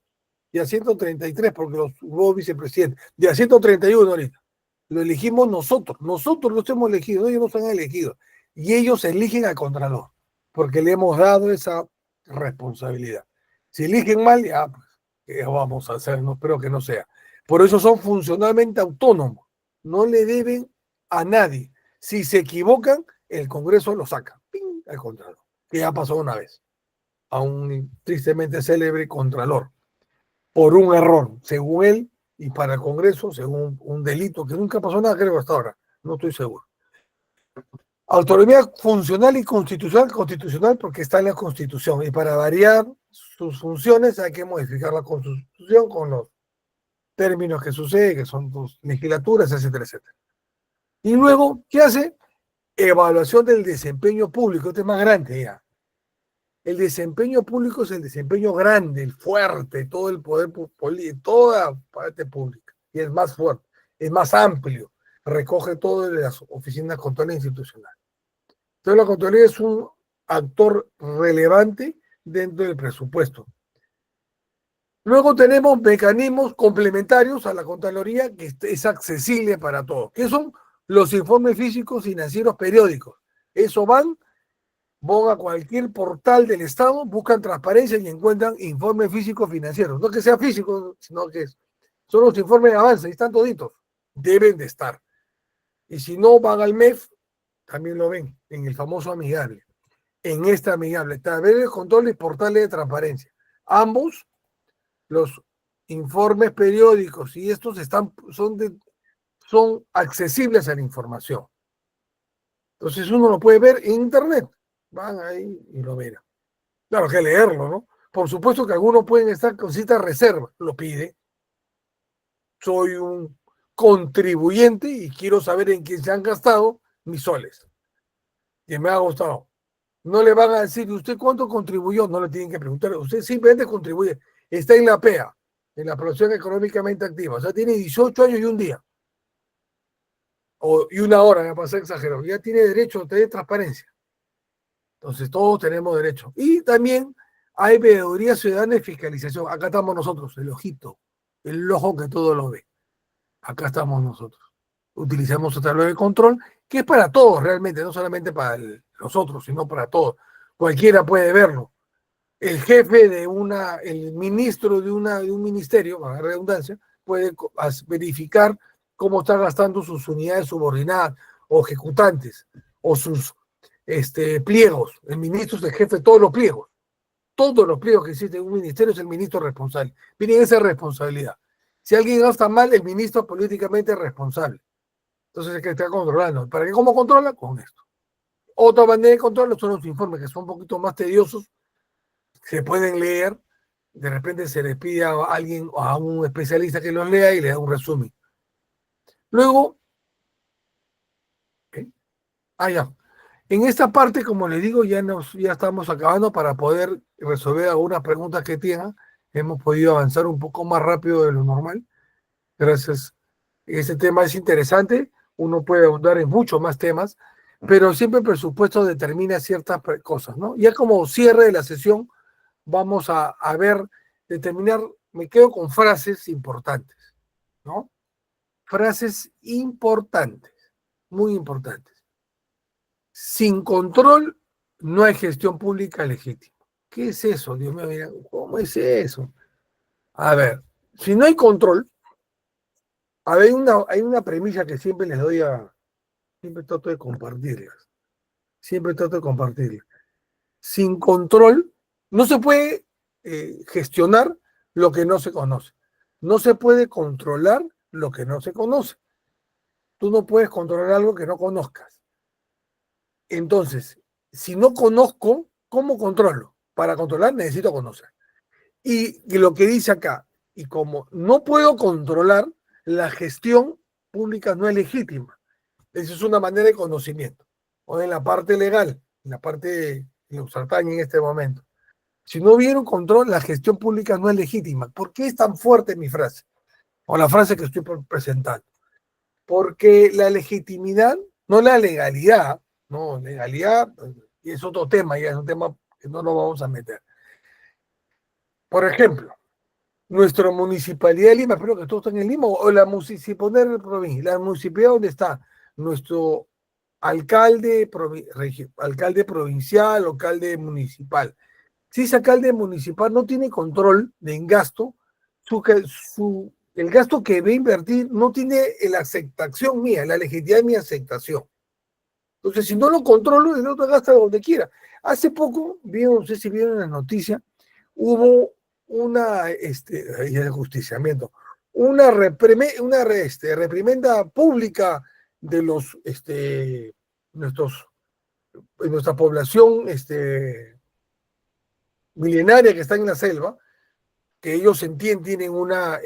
Y a 133 porque hubo vicepresidentes. De a 131 ahorita. Lo elegimos nosotros los hemos elegido, ellos nos han elegido. Y ellos eligen al Contralor, porque le hemos dado esa responsabilidad. Si eligen mal, ya, pues, ¿qué vamos a hacer? No espero que no sea. Por eso son funcionalmente autónomos. No le deben a nadie. Si se equivocan, el Congreso lo saca. ¡Ping! Al Contralor. Que ya pasó una vez. A un tristemente célebre Contralor. Por un error, según él, y para el Congreso, según un delito que nunca pasó nada, creo, hasta ahora. No estoy seguro. Autonomía funcional y constitucional porque está en la Constitución. Y para variar sus funciones hay que modificar la Constitución con los términos que sucede, que son dos legislaturas, etcétera, etcétera. Y luego, ¿qué hace? Evaluación del desempeño público. Este es más grande ya. El desempeño público es el desempeño grande, el fuerte, todo el poder, toda parte pública. Y es más fuerte, es más amplio, recoge todo de las oficinas de control institucional. Entonces la Contraloría es un actor relevante dentro del presupuesto. Luego tenemos mecanismos complementarios a la Contraloría que es accesible para todos, que son los informes físicos financieros periódicos. Eso van a cualquier portal del Estado, buscan transparencia y encuentran informes físicos financieros. No que sea físico, sino que son los informes de avance, están toditos. Deben de estar. Y si no van al MEF, también lo ven en el famoso amigable. En esta amigable, también el control y portales de transparencia. Ambos, los informes periódicos y estos son accesibles a la información. Entonces uno lo puede ver en internet. Van ahí y lo verán. Claro que leerlo, ¿no? Por supuesto que algunos pueden estar con cierta reserva. Lo pide. Soy un contribuyente y quiero saber en quién se han gastado mis soles. Y me ha gustado. No le van a decir, ¿usted cuánto contribuyó? No le tienen que preguntar. Usted simplemente contribuye. Está en la PEA, en la población económicamente activa. O sea, tiene 18 años y un día. Y una hora, me pasé exagerado. Ya tiene derecho a tener transparencia. Entonces, todos tenemos derecho. Y también hay veeduría ciudadana y fiscalización. Acá estamos nosotros, el ojito, el ojo que todo lo ve. Acá estamos nosotros. Utilizamos otra tabla de control, que es para todos realmente, no solamente para nosotros, sino para todos. Cualquiera puede verlo. El jefe el ministro de un ministerio, a la redundancia, puede verificar cómo están gastando sus unidades subordinadas o ejecutantes o sus pliegos. El ministro es el jefe de todos los pliegos. Todos los pliegos que existen en un ministerio es el ministro responsable. Miren esa responsabilidad. Si alguien gasta mal, el ministro es políticamente responsable. Entonces es que está controlando. ¿Para qué? ¿Cómo controla? Con esto. Otra manera de control son los informes, que son un poquito más tediosos, se pueden leer, de repente se les pide a alguien o a un especialista que los lea y le da un resumen. Luego, ¿okay? Ya. En esta parte, como les digo, ya estamos acabando para poder resolver algunas preguntas que tengan. Hemos podido avanzar un poco más rápido de lo normal. Gracias. Este tema es interesante. Uno puede ahondar en muchos más temas, pero siempre el presupuesto determina ciertas cosas, ¿no? Ya como cierre de la sesión, vamos a determinar, me quedo con frases importantes, ¿no? Frases importantes, muy importantes. Sin control no hay gestión pública legítima. ¿Qué es eso? Dios mío, mira, ¿cómo es eso? A ver, si no hay control, hay una premisa que siempre les doy siempre trato de compartirlas. Siempre trato de compartirlas. Sin control no se puede gestionar lo que no se conoce. No se puede controlar lo que no se conoce. Tú no puedes controlar algo que no conozcas. Entonces, si no conozco, ¿cómo controlo? Para controlar necesito conocer. Y lo que dice acá, y como no puedo controlar, la gestión pública no es legítima. Esa es una manera de conocimiento. O en la parte legal, en la parte de Usartaña en este momento. Si no hubiera un control, la gestión pública no es legítima. ¿Por qué es tan fuerte mi frase? O la frase que estoy presentando. Porque la legitimidad, no la legalidad, no, legalidad es otro tema, ya es un tema que no nos vamos a meter. Por ejemplo, nuestra municipalidad de Lima, espero que todos estén en Lima, o la municipalidad donde está nuestro alcalde provincial, alcalde municipal. Si ese alcalde municipal no tiene control de gasto, el gasto que va a invertir no tiene la aceptación mía, la legitimidad de mi aceptación. Entonces, si no lo controlo, el otro gasta donde quiera. Hace poco, no sé si vieron la noticia, hubo una ajusticiamiento, una reprimenda pública de nuestra población milenaria que está en la selva, que ellos tienen una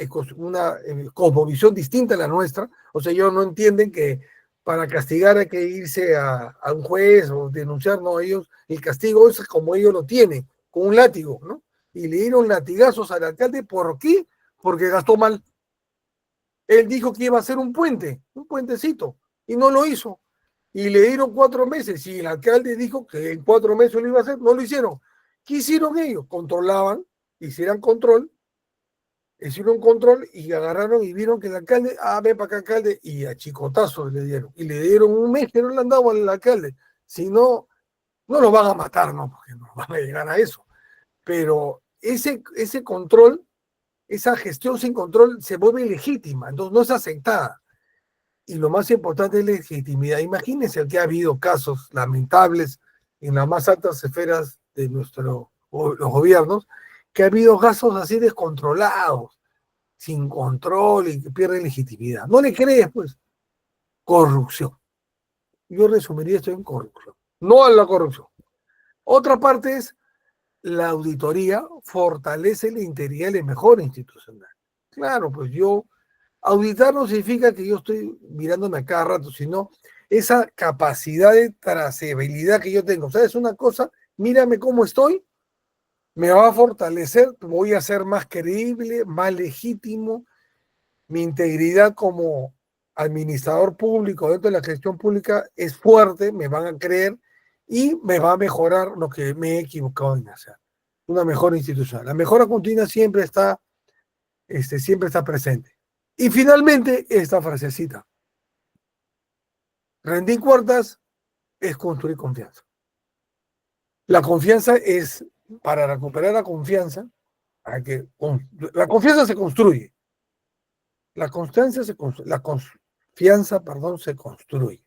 cosmovisión distinta a la nuestra. O sea, ellos no entienden que para castigar hay que irse a un juez o denunciar. No, ellos, el castigo es como ellos lo tienen, con un látigo, ¿no? Y le dieron latigazos al alcalde. ¿Por qué? Porque gastó mal. Él dijo que iba a hacer un puentecito, y no lo hizo. Y le dieron 4 meses, y el alcalde dijo que en 4 meses lo iba a hacer, no lo hicieron. ¿Qué hicieron ellos? Controlaban, hicieran control, hicieron un control y agarraron y vieron que el alcalde, ven para acá, alcalde, y a chicotazos le dieron. Y le dieron un mes que no le han dado al alcalde. Si no, no lo van a matar, ¿no? Porque no van a llegar a eso. Pero ese control, esa gestión sin control se vuelve ilegítima, entonces no es aceptada. Y lo más importante es la legitimidad. Imagínense que ha habido casos lamentables en las más altas esferas de los gobiernos, que ha habido casos así descontrolados, sin control y que pierden legitimidad. ¿No le crees, pues? Corrupción. Yo resumiría esto en corrupción. No a la corrupción. Otra parte es la auditoría fortalece la integridad y la mejora institucional. Claro, pues auditar no significa que yo estoy mirándome a cada rato, sino esa capacidad de trazabilidad que yo tengo. ¿Sabes una cosa? Mírame cómo estoy, me va a fortalecer, voy a ser más creíble, más legítimo, mi integridad como administrador público dentro de la gestión pública es fuerte, me van a creer y me va a mejorar lo que me he equivocado en hacer. Una mejor institución. La mejora continua siempre está presente. Y finalmente, esta frasecita. Rendir cuentas es construir confianza. La confianza es, para recuperar la confianza, la confianza se construye. La confianza, perdón, se construye.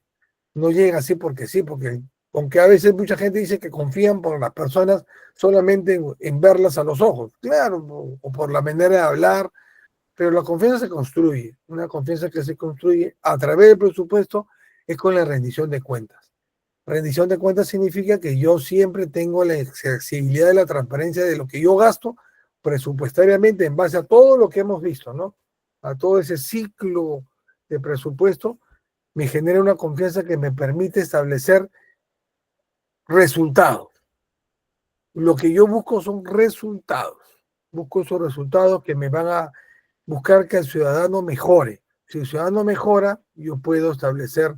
No llega así porque sí, porque aunque a veces mucha gente dice que confían por las personas solamente en verlas a los ojos, claro, o por la manera de hablar, pero la confianza se construye. Una confianza que se construye a través del presupuesto es con la rendición de cuentas. Rendición de cuentas significa que yo siempre tengo la accesibilidad de la transparencia de lo que yo gasto presupuestariamente en base a todo lo que hemos visto, ¿no? A todo ese ciclo de presupuesto, me genera una confianza que me permite establecer resultados. Lo que yo busco son resultados. Busco esos resultados que me van a buscar que el ciudadano mejore. Si el ciudadano mejora, yo puedo establecer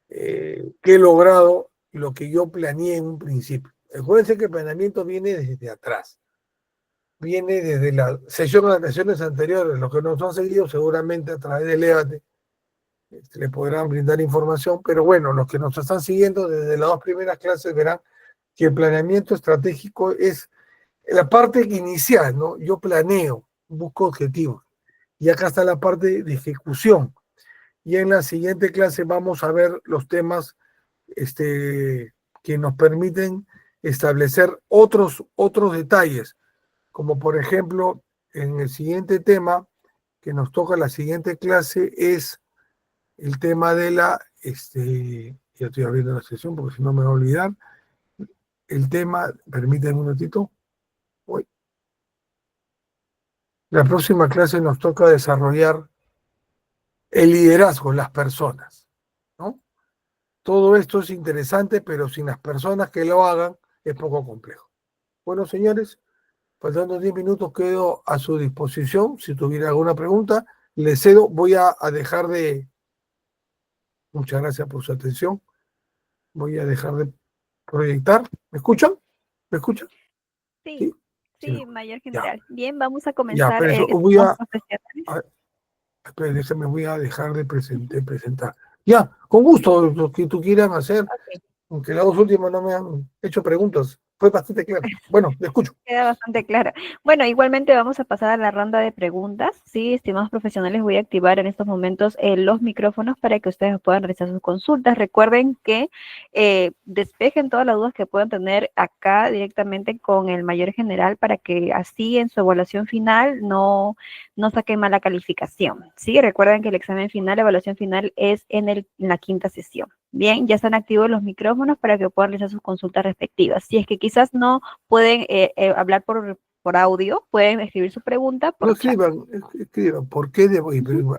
que he logrado lo que yo planeé en un principio. Acuérdense que el planeamiento viene desde atrás. Viene desde la sesión de las sesiones anteriores. Los que nos han seguido seguramente a través del EVATE le podrán brindar información, pero bueno, los que nos están siguiendo desde las dos primeras clases verán que el planeamiento estratégico es la parte inicial, ¿no? Yo planeo, busco objetivos. Y acá está la parte de ejecución. Y en la siguiente clase vamos a ver los temas que nos permiten establecer otros detalles, como por ejemplo, en el siguiente tema que nos toca la siguiente clase es el tema de ya estoy abriendo la sesión porque si no me voy a olvidar, el tema, permítanme un minutito, la próxima clase nos toca desarrollar el liderazgo, las personas, ¿no? Todo esto es interesante, pero sin las personas que lo hagan es poco complejo. Bueno, señores, faltando 10 minutos quedo a su disposición. Si tuviera alguna pregunta, les cedo. Voy a dejar de... Muchas gracias por su atención. Voy a dejar de proyectar. ¿Me escuchan? ¿Me escuchan? Sí, sí, sí, mayor ya, general. Bien, vamos a ya, comenzar. pero eso voy Estimados profesionales. déjame, voy a dejar de presentar. Ya, con gusto, lo que tú quieras hacer, Ok. aunque las dos últimas no me han hecho preguntas. Fue bastante claro. Bueno, le escucho. Queda bastante claro. Bueno, igualmente vamos a pasar a la ronda de preguntas. Sí, estimados profesionales, voy a activar en estos momentos los micrófonos para que ustedes puedan realizar sus consultas. Recuerden que despejen todas las dudas que puedan tener acá directamente con el mayor general para que así en su evaluación final no saquen mala calificación. Sí, recuerden que el examen final, la evaluación final es en la quinta sesión. Bien, ya están activos los micrófonos para que puedan realizar sus consultas respectivas. Si es que quizás no pueden hablar por audio, pueden escribir su pregunta No por chat. escriban, ¿por qué debo?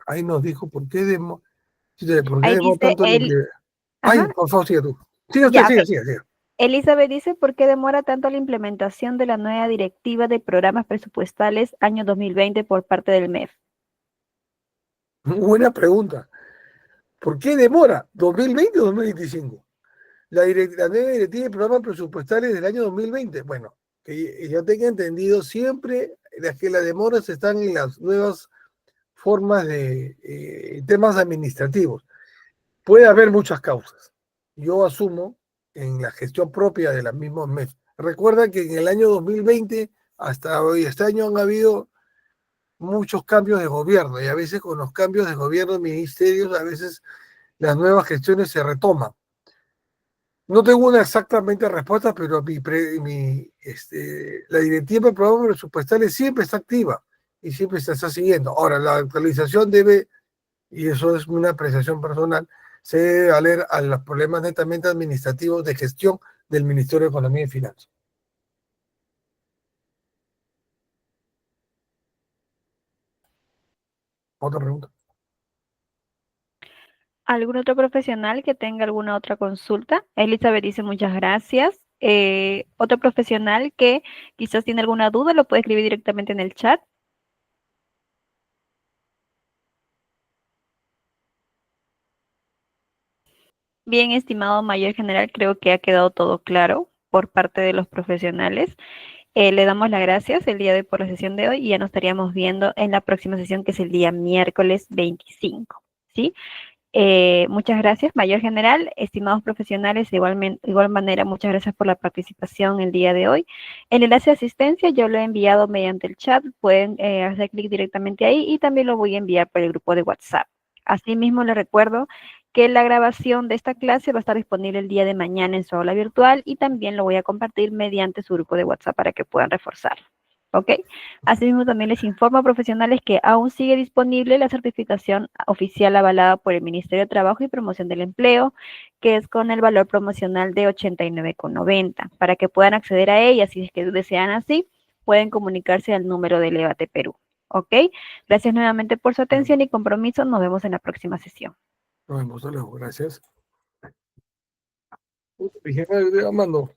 Ahí nos dijo, ¿por qué debo? ¿Por qué Ahí debo dice tanto él, Ay, ajá, por favor, sigue tú. Sigue usted, ya, ok. sigue. Elizabeth dice, ¿por qué demora tanto la implementación de la nueva directiva de programas presupuestales año 2020 por parte del MEF? Buena pregunta. ¿Por qué demora? ¿2020 o 2025? La nueva directiva de programas presupuestales del año 2020. Bueno, que yo tenga entendido, siempre que las demoras están en las nuevas formas de temas administrativos. Puede haber muchas causas. Yo asumo en la gestión propia de la misma MEF. Recuerda que en el año 2020 hasta hoy, este año han habido muchos cambios de gobierno y a veces con los cambios de gobierno, ministerios, a veces las nuevas gestiones se retoman. No tengo una exactamente respuesta, pero la directiva del programa presupuestal siempre está activa y siempre se está siguiendo. Ahora, la actualización debe, y eso es una apreciación personal, se debe valer a los problemas netamente administrativos de gestión del Ministerio de Economía y Finanzas. Otra pregunta. ¿Algún otro profesional que tenga alguna otra consulta? Elizabeth dice muchas gracias. Otro profesional que quizás tiene alguna duda lo puede escribir directamente en el chat. Bien, estimado mayor general, creo que ha quedado todo claro por parte de los profesionales. Le damos las gracias el día de hoy por la sesión de hoy y ya nos estaríamos viendo en la próxima sesión que es el día miércoles 25. ¿Sí? Muchas gracias, mayor general, estimados profesionales, de igual manera, muchas gracias por la participación el día de hoy. El enlace de asistencia yo lo he enviado mediante el chat, pueden hacer clic directamente ahí y también lo voy a enviar por el grupo de WhatsApp. Asimismo, les recuerdo que la grabación de esta clase va a estar disponible el día de mañana en su aula virtual y también lo voy a compartir mediante su grupo de WhatsApp para que puedan reforzarlo. ¿Ok? Asimismo, también les informo a profesionales que aún sigue disponible la certificación oficial avalada por el Ministerio de Trabajo y Promoción del Empleo, que es con el valor promocional de 89,90. Para que puedan acceder a ella, si es que desean así, pueden comunicarse al número de Elevate Perú. ¿Ok? Gracias nuevamente por su atención y compromiso. Nos vemos en la próxima sesión. Nos vemos, hasta luego. Gracias. Dije, Armando.